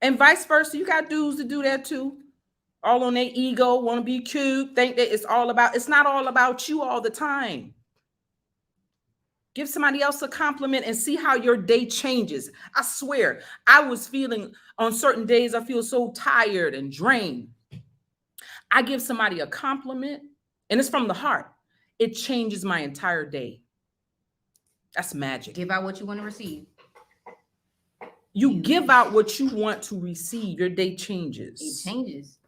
And vice versa. You got dudes to do that too. All on their ego, want to be cute, think that it's not all about you all the time. Give somebody else a compliment and see how your day changes. I swear, I was feeling on certain days, I feel so tired and drained. I give somebody a compliment, and it's from the heart. It changes my entire day. That's magic. Give out what you want to receive. You give out what you want to receive. Your day changes. It changes.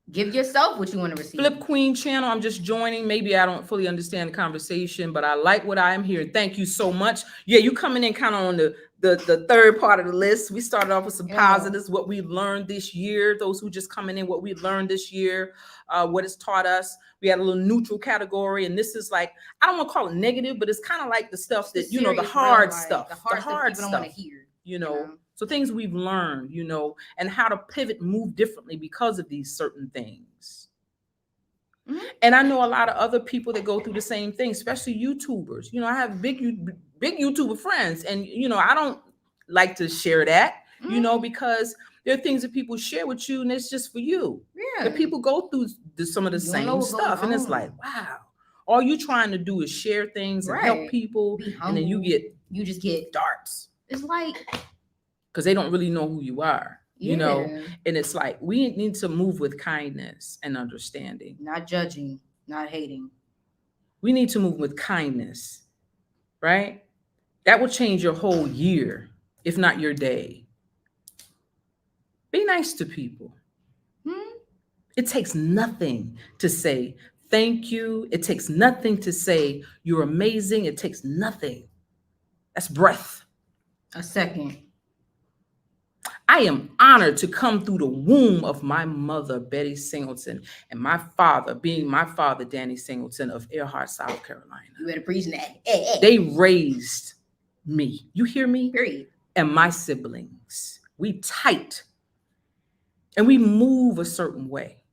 Give yourself what you want to receive. Flip Queen channel, I'm just joining. Maybe I don't fully understand the conversation, but I like what I am hearing. Thank you so much. Yeah, you coming in kind of on the third part of the list. We started off with some positives, what we learned this year. Those who just coming in, what we learned this year, what it's taught us. We had a little neutral category, and this is like, I don't want to call it negative, but it's kind of like the stuff that, you know, the hard stuff, the hard stuff, don't want to hear, you know. So things we've learned, you know, and how to pivot, move differently because of these certain things. Mm-hmm. And I know a lot of other people that go through the same thing, especially YouTubers. You know, I have big YouTuber friends, and, you know, I don't like to share that, you know, because there are things that people share with you and it's just for you. Yeah. The people go through some of the same stuff, and it's like, wow. All you trying to do is share things and help people, and then you just get darts. It's like, because they don't really know who you are, you know, and it's like, we need to move with kindness and understanding, not judging, not hating. We need to move with kindness, right? That will change your whole year, if not your day. Be nice to people. It takes nothing to say thank you. It takes nothing to say you're amazing. It takes nothing. That's breath. A second. I am honored to come through the womb of my mother, Betty Singleton, and my father, being my father, Danny Singleton of Earhart, South Carolina. You better preach that. They raised me. You hear me? Period. And my siblings. We tight. And we move a certain way.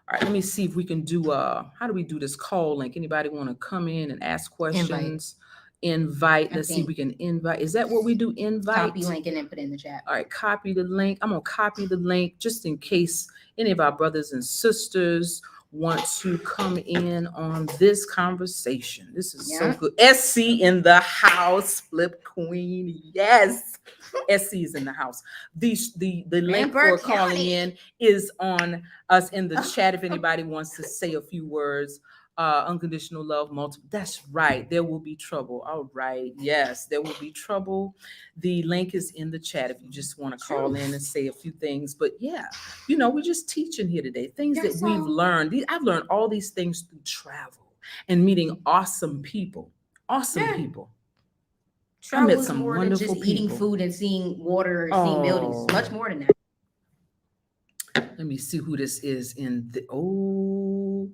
All right, let me see if we can do, how do we do this call link? Anybody want to come in and ask questions? Invite. Let's see if we can invite. Is that what we do? Invite. Copy link and then put it in the chat. All right, copy the link. I'm gonna copy the link just in case any of our brothers and sisters want to come in on this conversation. This is so good. SC in the house, Flip Queen. Yes, SC is in the house. The link for calling in is on us in the chat if anybody wants to say a few words. Unconditional love, multiple. That's right. There will be trouble. All right. Yes, there will be trouble. The link is in the chat if you just want to call in and say a few things. But yeah, you know, we're just teaching here today things that we've learned. I've learned all these things through travel and meeting awesome people. Awesome people. I met some more wonderful than just people. Eating food and seeing water, and seeing buildings. Much more than that. Let me see who this is in the. Oh.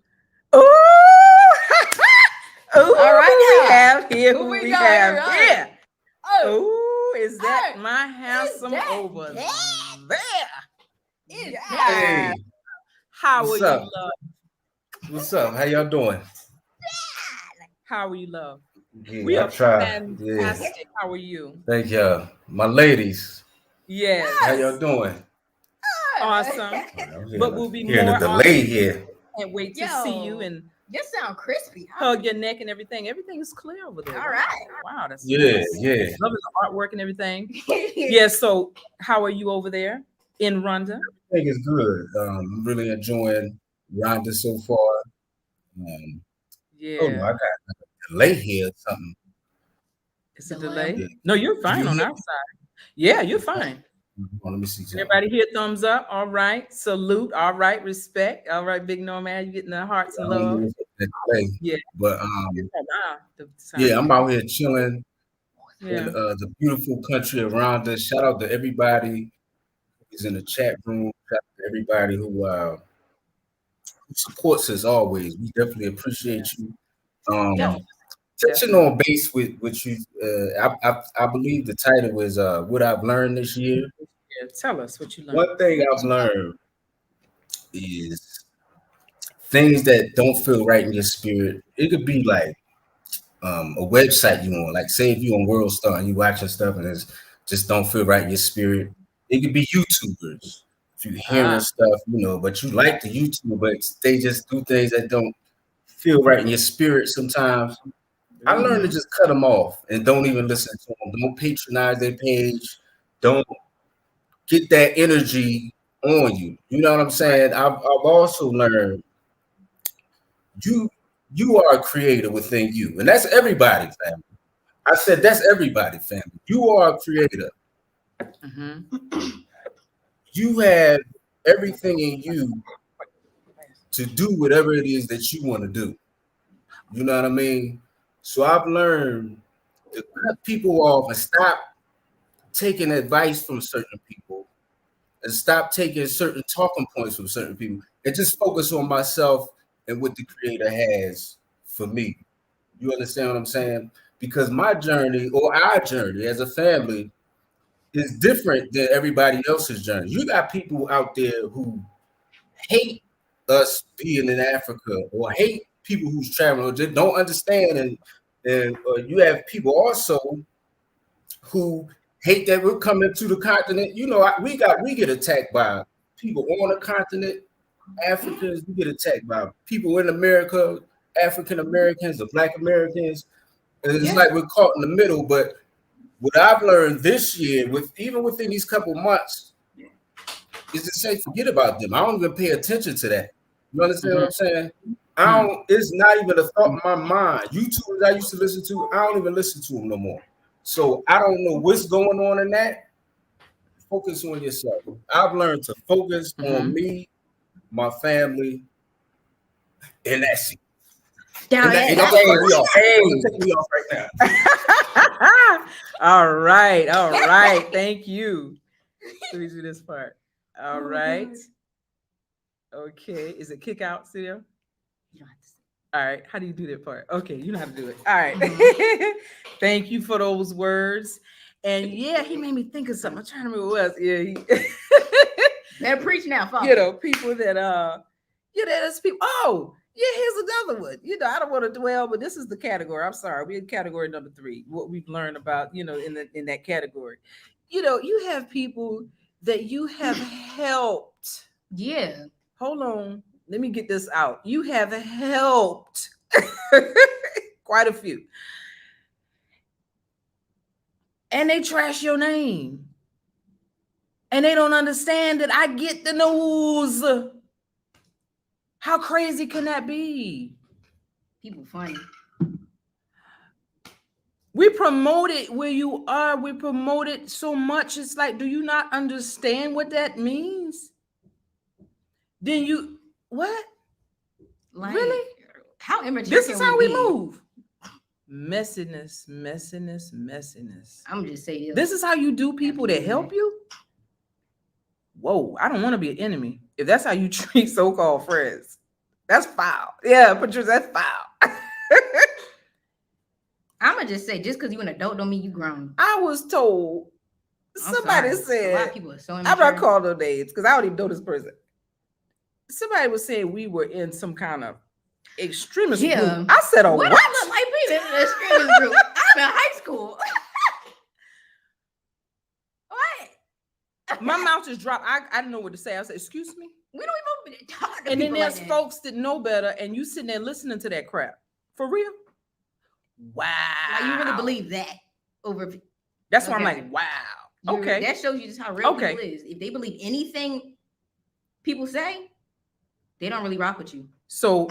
Oh, all right, we have here who we have here. Oh, is that my handsome over there? Hey, how are you, love? What's up? How y'all doing? How are you, love? Yeah, we are fantastic. Yeah. How are you? Thank y'all, my ladies. Yes. How y'all doing? Awesome. But we'll be hearing more the delay here. Can't wait to see you and. You sound crispy. Hug your neck and everything. Everything is clear over there. All right. Wow, that's nice. Yeah. Loving the artwork and everything. Yeah. So, how are you over there in Rwanda? I think it's good. I'm really enjoying Rwanda so far. Yeah. Oh no, I got a delay here or something. It's a delay? Yeah. No, you're fine on our side. Yeah, you're fine. Let me see. Everybody here, thumbs up. All right. Salute. All right. Respect. All right, Big Nomad. You getting the hearts and love. Yeah. But yeah, I'm out here chilling in the beautiful country around us. Shout out to everybody who's in the chat room. Shout out to everybody who supports us always. We definitely appreciate you. Touching on base with you, I believe the title is what I've learned this year. Yeah, tell us what you learned. One thing I've learned is things that don't feel right in your spirit. It could be like a website you on, like say if you're on World Star and you watching stuff and it's just don't feel right in your spirit. It could be YouTubers. If you hearing stuff, you know, but you like the YouTuber, but they just do things that don't feel right in your spirit sometimes. I learned to just cut them off and don't even listen to them. Don't patronize their page. Don't get that energy on you. You know what I'm saying? I've also learned you are a creator within you, and that's everybody, family. I said that's everybody, family. You are a creator. You have everything in you to do whatever it is that you want to do. You know what I mean? So I've learned to cut people off and stop taking advice from certain people and stop taking certain talking points from certain people and just focus on myself and what the creator has for me. You understand what I'm saying? Because my journey or our journey as a family is different than everybody else's journey. You got people out there who hate us being in Africa or hate people who's traveling or just don't understand. And you have people also who hate that we're coming to the continent. You know, we get attacked by people on the continent, Africans. We get attacked by people in America, African Americans or Black Americans. And it's like we're caught in the middle. But what I've learned this year, even within these couple months, is to say forget about them. I don't even pay attention to that. You understand what I'm saying? It's not even a thought in my mind. YouTubers I used to listen to, I don't even listen to them no more. So I don't know what's going on in that. Focus on yourself. I've learned to focus on me, my family, and that's it. Down And I'm take me off right now. All right. Thank you. Let me do this part. All right. Okay. Is it kick out still? You don't have to say. All right. How do you do that part? Okay, you know how to do it. All right. Thank you for those words. And yeah, he made me think of something. I'm trying to remember what else. Yeah, Better preach now, folks. you know, people that there's people. Oh, yeah, here's another one. You know, I don't want to dwell, but this is the category. I'm sorry. We're in category number 3. What we've learned about, you know, in that category. You know, you have people that you have helped. Yeah. Hold on. Let me get this out. You have helped quite a few. And they trash your name. And they don't understand that I get the news. How crazy can that be? People funny. We promote it where you are. We promote it so much. It's like, do you not understand what that means? Then you, what? Like, really? How immature This can is how we we be? move. Messiness. I'm just saying This is how you do people that help you? Whoa, I don't want to be an enemy. If that's how you treat so-called friends, that's foul. Yeah, Patricia, that's foul. I'm gonna just say, just because you an adult don't mean you grown. I was told, somebody said, a lot of people are so I'm immature. not calling no names because I don't even know this person. Somebody was saying we were in some kind of extremist group. I said, what? I look like being in an extremist group. I'm in high school. What? My mouth just dropped. I didn't know what to say. I said, excuse me? We don't even talk to and people then there's like folks that know better, and you sitting there listening to that crap. For real? Wow. Like you really believe that over. That's why I'm like, wow. Okay. That shows you just how real people is. If they believe anything people say, they don't really rock with you. So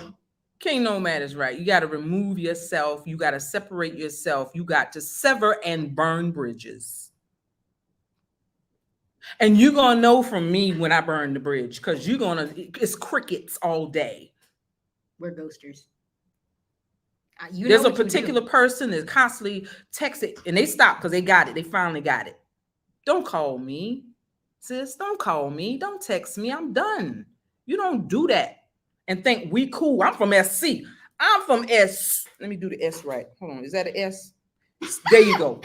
King Nomad is right. You got to remove yourself. You got to separate yourself. You got to sever and burn bridges. And you're going to know from me when I burn the bridge, because it's crickets all day. We're ghosters. There's a particular person that constantly texts it, and they stop because they got it. They finally got it. Don't call me, sis. Don't call me. Don't text me. I'm done. You don't do that and think we cool. I'm from SC. I'm from S. Let me do the S right. Hold on. Is that an S? There you go.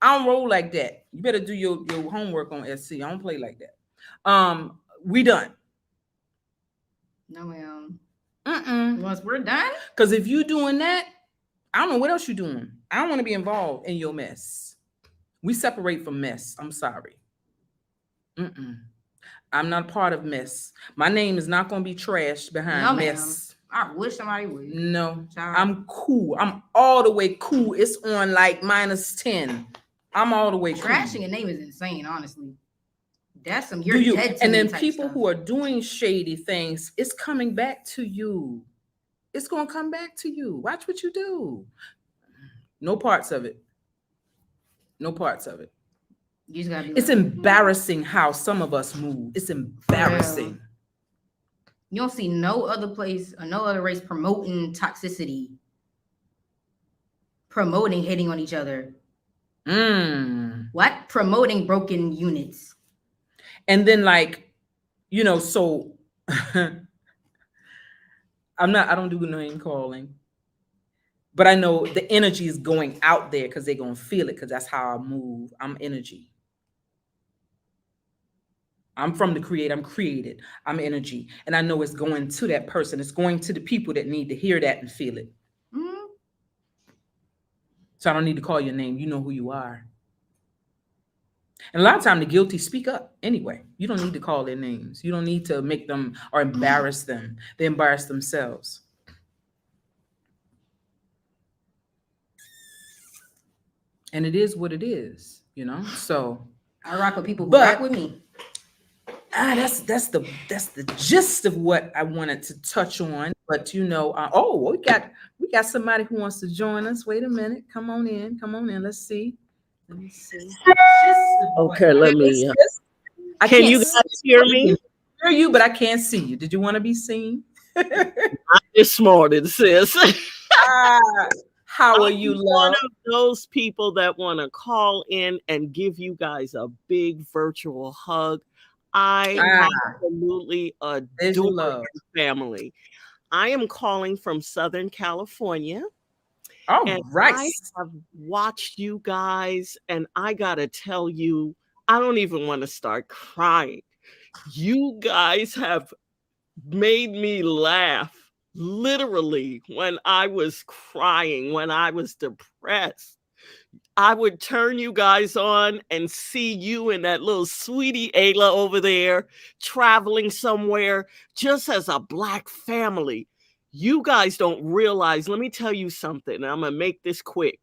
I don't roll like that. You better do your homework on SC. I don't play like that. We done. No, ma'am. Once we're done? Because if you doing that, I don't know what else you're doing. I don't want to be involved in your mess. We separate from mess. I'm sorry. I'm not part of mess. My name is not going to be trashed behind mess. I wish somebody would. No, I'm cool. I'm all the way cool. It's on like -10. I'm all the way cool. Trashing a name is insane, honestly. That's some and then people who are doing shady things, it's coming back to you. It's going to come back to you. Watch what you do. No parts of it. No parts of it. You just gotta be it's embarrassing how some of us move. It's embarrassing. You don't see no other place or no other race promoting toxicity, promoting hating on each other. What? Promoting broken units. And then like, so I don't do name calling, but I know the energy is going out there because they're gonna feel it because that's how I move. I'm energy. I'm from the create. I'm created. I'm energy. And I know it's going to that person. It's going to the people that need to hear that and feel it. Mm-hmm. So I don't need to call your name. You know who you are. And a lot of time the guilty speak up anyway. You don't need to call their names. You don't need to make them or embarrass them. They embarrass themselves. And it is what it is, So I rock with people who But- rock with me. that's the gist of what I wanted to touch on. But we got somebody who wants to join us. Wait a minute. Come on in. Let's see. Let me see. Okay, let me. I Can can't you guys hear me? I hear you, but I can't see you. Did you want to be seen? Not this morning, sis. How are you, I'm one love? of those people that want to call in and give you guys a big virtual hug. I absolutely There's your adore love. your family. I am calling from Southern California. All And right. I have watched you guys, and I gotta tell you, I don't even want to start crying. You guys have made me laugh literally when I was crying, when I was depressed. I would turn you guys on and see you and that little sweetie Ayla over there traveling somewhere just as a Black family. You guys don't realize, let me tell you something. I'm going to make this quick.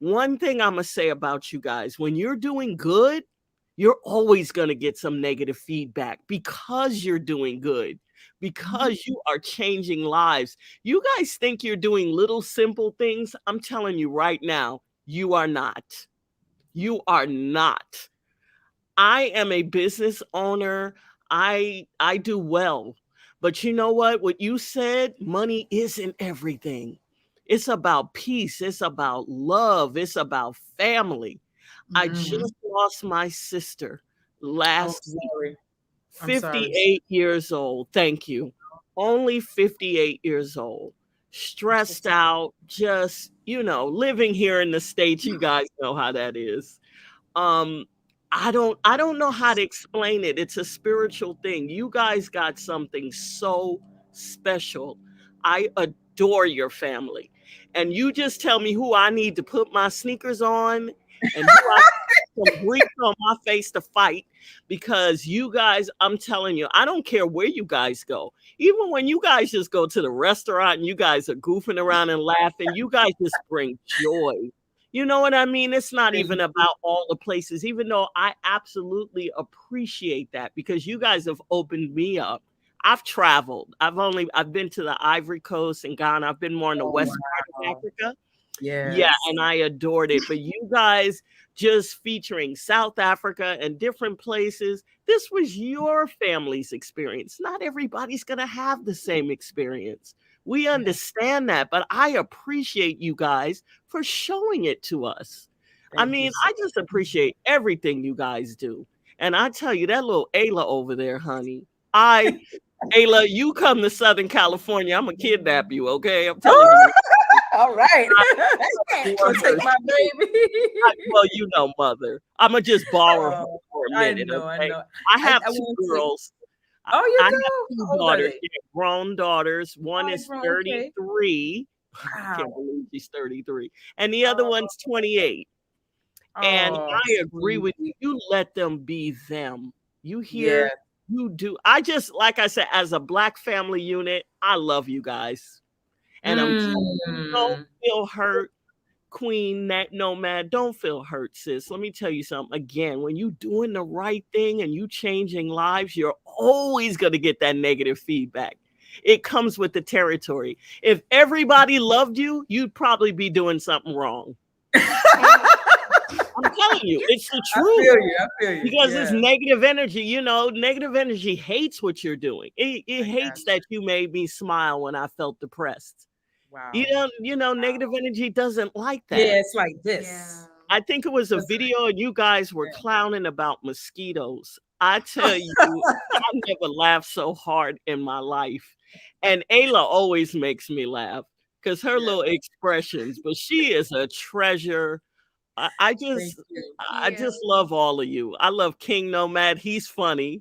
One thing I'm going to say about you guys, when you're doing good, you're always going to get some negative feedback because you're doing good, because you are changing lives. You guys think you're doing little simple things. I'm telling you right now, you are not. You are not. I am a business owner. I do well. But you know what? What you said, money isn't everything. It's about peace. It's about love. It's about family. I just lost my sister last week. Sorry. I'm sorry. 58 years old. Thank you. Only 58 years old. Stressed out, just, living here in the States, you guys know how that is. Um, I don't know how to explain it. It's a spiritual thing. You guys got something so special. I adore your family. And you just tell me who I need to put my sneakers on and who I some grease on my face to fight, because you guys, I'm telling you, I don't care where you guys go. Even when you guys just go to the restaurant and you guys are goofing around and laughing, you guys just bring joy. You know what I mean? It's not even about all the places, even though I absolutely appreciate that, because you guys have opened me up. I've traveled. I've been to the Ivory Coast and Ghana. I've been more in the west part of Africa. Yes. Yeah, and I adored it. But you guys just featuring South Africa and different places, this was your family's experience. Not everybody's going to have the same experience. We understand that, but I appreciate you guys for showing it to us. I mean, I just appreciate everything you guys do. And I tell you, that little Ayla over there, honey, Ayla, you come to Southern California, I'm going to kidnap you, okay? I'm telling you. All right. Go take my baby. Well, you know, mother. I'm going to just borrow her for a minute, okay? I know. I have I two won't say- girls. Oh, you I do? have two How old are daughters, they? grown daughters. One Oh, is grown, okay. 33. I can't Wow. believe she's 33. And the other one's 28. And Oh, I agree with you. sweet. You let them be them. You Yeah. hear? You do. I just, like I said, as a Black family unit, I love you guys. And I'm telling you, don't feel hurt. Queen, that Nomad, don't feel hurt, sis. Let me tell you something. Again, when you doing the right thing and you changing lives, you're always going to get that negative feedback. It comes with the territory. If everybody loved you, you'd probably be doing something wrong. I'm telling you, it's the I truth. feel you. I feel you. Because it's Yeah, negative energy, negative energy hates what you're doing. It I got hates you. that you made me smile when I felt depressed. Wow. Negative energy doesn't like that. Yeah, it's like this. Yeah. I think it was a That's video and you guys were clowning about mosquitoes. I tell you, I never laughed so hard in my life. And Ayla always makes me laugh because her Yeah. little expressions, but she is a treasure. I, I Thank just you. I just love all of you. I love King Nomad. He's funny.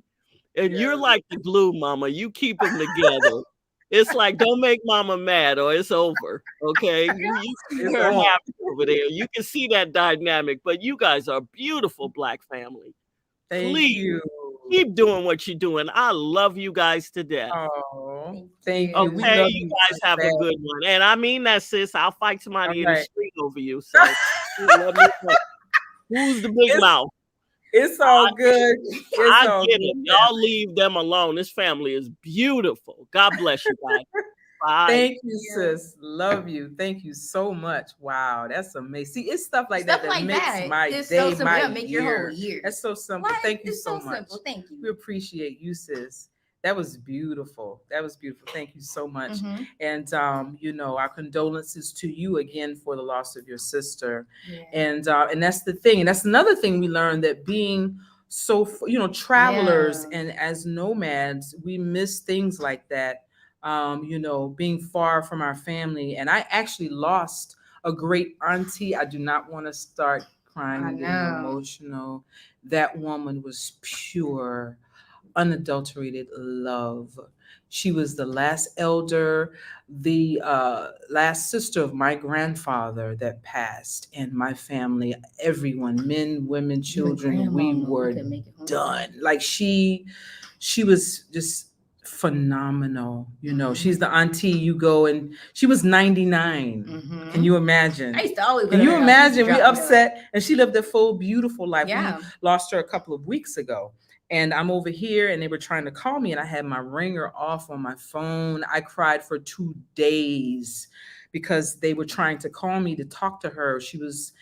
And you're Yes. like the glue, mama. You keep them together. It's like, don't make mama mad or it's over. Okay. You keep It's her on. happy over there. You can see that dynamic, but you guys are a beautiful black family. Thank Please you. keep doing what you're doing. I love you guys to death. Oh, Thank thank you. We Okay, love you you guys like have a that. good one. And I mean that, sis. I'll fight All somebody in the right. street over you. So let me know. Who's the big It's mouth? it's all good. It's I all get good, it. Y'all family. leave them alone. This family is beautiful. God bless you guys. Bye. Thank you, sis. Love you. Thank you so much. Wow, that's amazing. See, it's stuff like Stuff that like makes that my is so day, simple. my It'll make your whole year. year. That's so simple. What? Thank you It's so so much. simple. Thank We you. appreciate you, sis. That was beautiful. That was beautiful. Thank you so much. Mhm. And our condolences to you again for the loss of your sister. Yeah. And that's the thing. And that's another thing we learned, that being travelers Yeah. and as nomads, we miss things like that. Being far from our family. And I actually lost a great auntie. I do not want to start crying I and getting know. emotional. That woman was pure, unadulterated love. She was the last elder, the last sister of my grandfather that passed, and my family, everyone, men, women, You and children, we grandmama, we were could make it home. done. Like she was just phenomenal. She's the auntie you go, and she was 99. Mhm. Can you imagine? I used to always go Can to you her house. She used to imagine? We drop me off. upset, and she lived a full, beautiful life. Yeah. We lost her a couple of weeks ago, and I'm over here, and they were trying to call me, and I had my ringer off on my phone. I cried for 2 days because they were trying to call me to talk to her. She was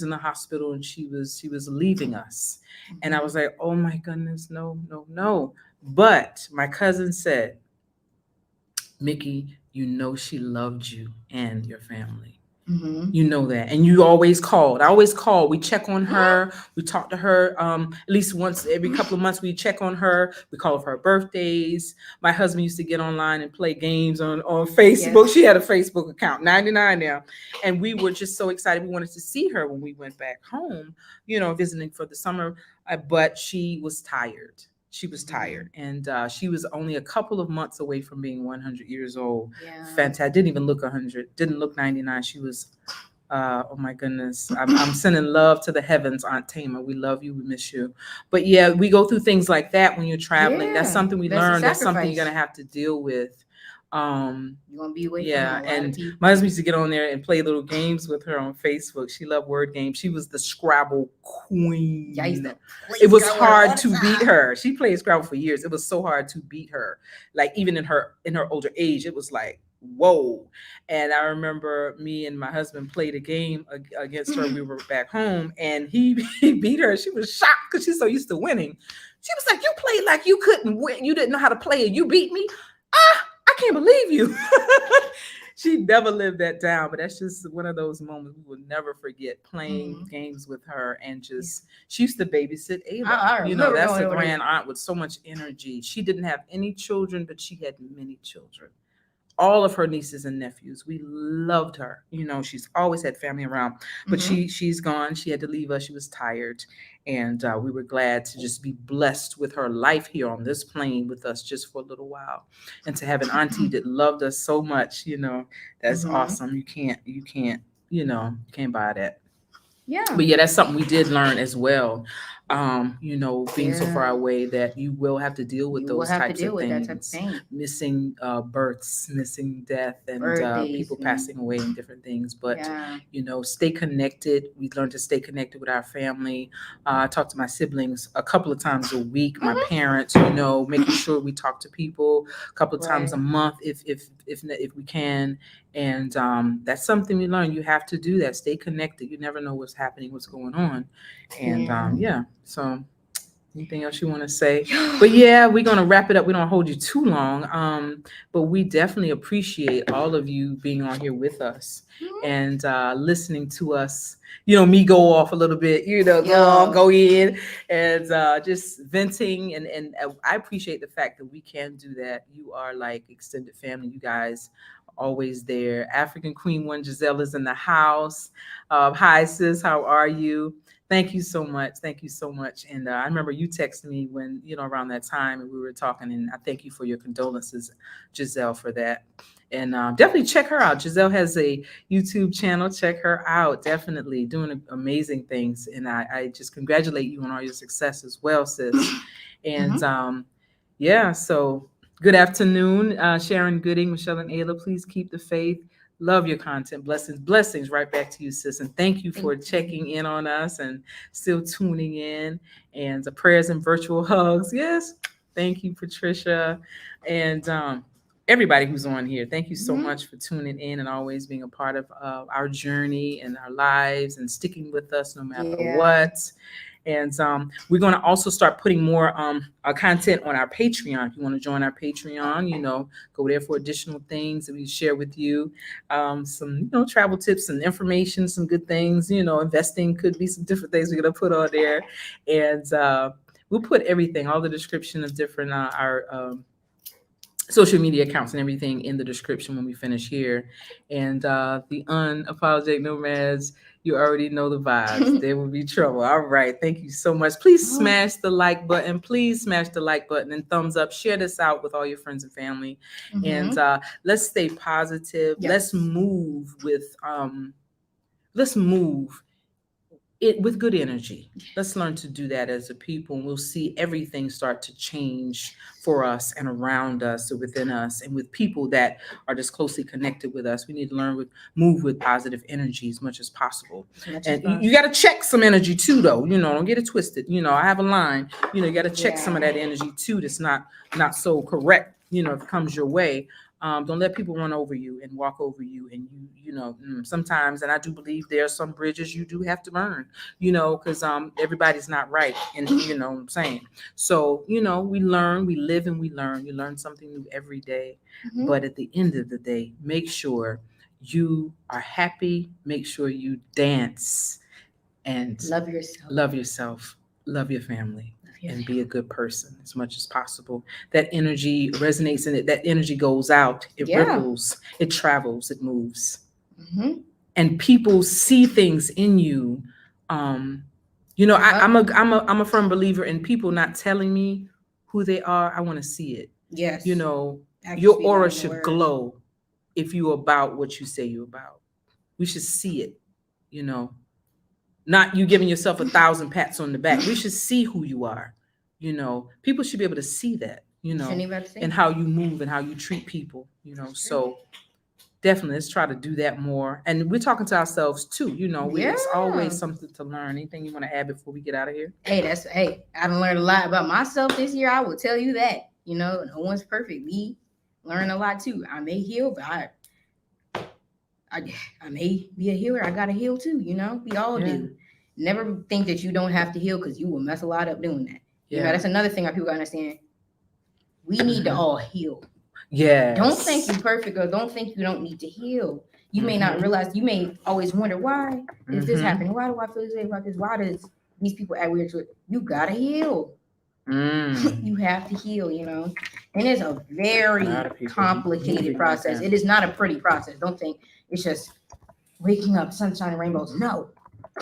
in the hospital, and she was leaving us, and I was like, oh my goodness, no, no, no. But my cousin said, Mickey, she loved you and your family. Mhm. You know that. And you always called. I always call. We check on her. We talk to her at least once every couple of months. We check on her. We call her birthdays. My husband used to get online and play games on Facebook. Yes. She had a Facebook account, 99 now. And we were just so excited. We wanted to see her when we went back home, visiting for the summer. But she was tired. She was tired, and she was only a couple of months away from being 100 years old. Yeah. Fantastic. Didn't even look 100. Didn't look 99. She was, oh my goodness. I'm sending love to the heavens, Aunt Tama. We love you. We miss you. But yeah, we go through things like that when you're traveling. That's Yeah, something we that's a learn. That's something sacrifice. you're gonna have to deal with. You're gonna be away Yeah, from a lot and of people. my husband used to get on there and play little games with her on Facebook. She loved word games. She was the Scrabble queen. Yeah, I used to play It was Scrabble all hard the to beat time. her. She played Scrabble for years. It was so hard to beat her. Like even in her older age, it was like, whoa. And I remember me and my husband played a game against her. We were back home, and he beat her. She was shocked because she's so used to winning. She was like, "You played like you couldn't win. You didn't know how to play, and you beat me. I can't believe you." She never lived that down, but that's just one of those moments we will never forget, playing games with her. And just she used to babysit Ava. I remember That's going a over there. grand aunt with so much energy. She didn't have any children, but she had many children. All of her nieces and nephews. We loved her. She's always had family around, but she's gone. She had to leave us. She was tired, and we were glad to just be blessed with her life here on this plane with us just for a little while, and to have an auntie that loved us so much. That's awesome. You can't buy that. Yeah. But yeah, that's something we did learn as well. Being so far away, that you will have to deal with those types of things. Missing births, missing death, and people passing away and different things. But stay connected. We learned to stay connected with our family. I talk to my siblings a couple of times a week. My parents, making sure we talk to people a couple of times a month if we can. And that's something we learn. You have to do that. Stay connected. You never know what's happening, what's going on. And so anything else you want to say? But yeah, we're going to wrap it up. We don't hold you too long. But we definitely appreciate all of you being on here with us and listening to us, me go off a little bit, go in and just venting. And I appreciate the fact that we can do that. You are like extended family. You guys always there. African Queen One Giselle is in the house. Hi, sis. How are you? Thank you so much. Thank you so much. And I remember you texted me when, around that time and we were talking, and I thank you for your condolences, Giselle, for that. And definitely check her out. Giselle has a YouTube channel. Check her out. Definitely doing amazing things. And I just congratulate you on all your success as well, sis. And so good afternoon, Sharon Gooding, Michelle and Ayla. Please keep the faith. Love your content. Blessings right back to you, sis. And thank you for checking in on us and still tuning in. And the prayers and virtual hugs. Yes. Thank you, Patricia. And everybody who's on here. Thank you so much for tuning in and always being a part of our journey and our lives and sticking with us no matter what. And we're going to also start putting more content on our Patreon. If you want to join our Patreon, go there for additional things that we share with you. Some, travel tips and information, some good things, investing could be some different things we're going to put on there. And we'll put everything, all the description of different, our social media accounts and everything in the description when we finish here. And the unapologetic nomads, you already know the vibes. There will be trouble. All right. Thank you so much. Please smash the like button. Please smash the like button and thumbs up. Share this out with all your friends and family. And let's stay positive. Yes. Let's move with good energy. Let's learn to do that as a people, and we'll see everything start to change for us and around us or within us and with people that are just closely connected with us. We need to move with positive energy as much as possible. And you got to check some energy too, though. Don't get it twisted. I have a line. You got to check some of that energy too. That's not so correct. If it comes your way. Don't let people run over you and walk over you. And sometimes, and I do believe there are some bridges you do have to burn, because everybody's not right. And what I'm saying. So, we learn, we live and we learn. You learn something new every day. But at the end of the day, make sure you are happy. Make sure you dance and love yourself, love your family. And be a good person as much as possible. That energy resonates in it. That energy goes out. It ripples. It travels. It moves. And people see things in you. I'm a firm believer in people not telling me who they are. I want to see it. Yes. Your aura should glow if you're about what you say you're about. We should see it. Not you giving yourself 1,000 pats on the back. We should see who you are. People should be able to see that, and how you move and how you treat people, So definitely let's try to do that more. And we're talking to ourselves too, It's always something to learn. Anything you want to add before we get out of here? Hey, I've learned a lot about myself this year. I will tell you that, no one's perfect. We learn a lot too. I may heal, but I may be a healer. I got to heal too, we all do. Never think that you don't have to heal, because you will mess a lot up doing that. That's another thing that people understand. We need to all heal. Don't think you're perfect, or don't think you don't need to heal. You may not realize, you may always wonder, why is this happening? Why do I feel this way about this? Why does these people act weird to it? You gotta heal. You have to heal, and it's a very complicated process. It is not a pretty process. Don't think it's just waking up, sunshine and rainbows. No,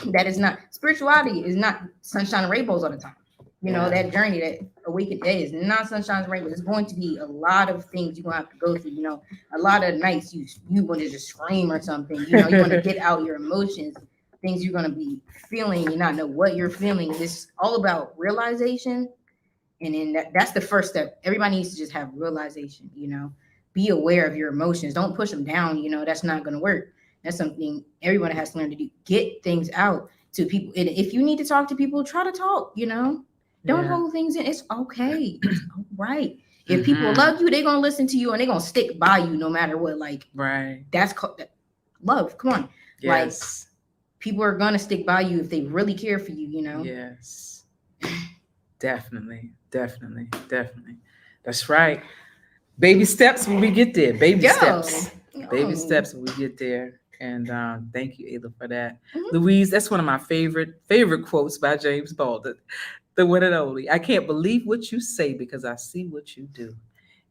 that is not. Spirituality is not sunshine and rainbows all the time. That journey, that awakened day is not sunshine and rainbows. It's going to be a lot of things you're going to have to go through. A lot of nights you want to just scream or something. You want to get out your emotions, things you're going to be feeling. You not know what you're feeling. It's all about realization. And then that's the first step. Everybody needs to just have realization, be aware of your emotions. Don't push them down. That's not going to work. That's something everyone has to learn to do. Get things out to people. And if you need to talk to people, try to talk, Don't hold things in. It's okay. It's all right. If people Mhm. love you, they're gonna listen to you and they're gonna stick by you no matter what. Like Right. that's love. Come on. Like Yes. people are gonna stick by you if they really care for you, Yes. Definitely. Definitely. Definitely. That's right. Baby steps when we get there. Baby Yo. steps. Baby Yo. steps when we get there. And thank you, Ayla, for that. Mhm. Louise, that's one of my favorite quotes by James Baldwin, the one and only. I can't believe what you say because I see what you do.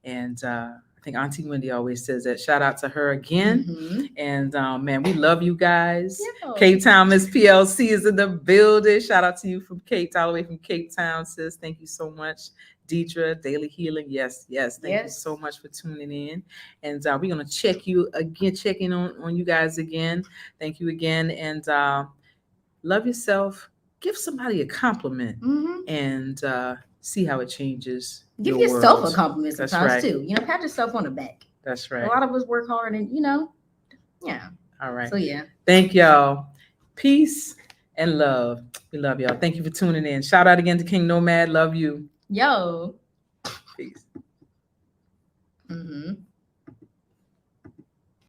And I think Auntie Wendy always says that. Shout out to her again. Mhm. And man, we love you guys. Yo. Cape Town Miss PLC is in the building. Shout out to you from Cape Town, all the way from Cape Town, sis. Thank you so much. Deidre, Daily Healing. Yes, yes. Thank you so much for tuning in. And we're going to check in on you guys again. Thank you again. And love yourself. Give somebody a compliment and see how it changes. Give your yourself world. a compliment That's sometimes right. too. Pat yourself on the back. That's right. A lot of us work hard and yeah. All right. So yeah. Thank y'all. Peace and love. We love y'all. Thank you for tuning in. Shout out again to King Nomad. Love you. Yo. Peace. Mm-hmm.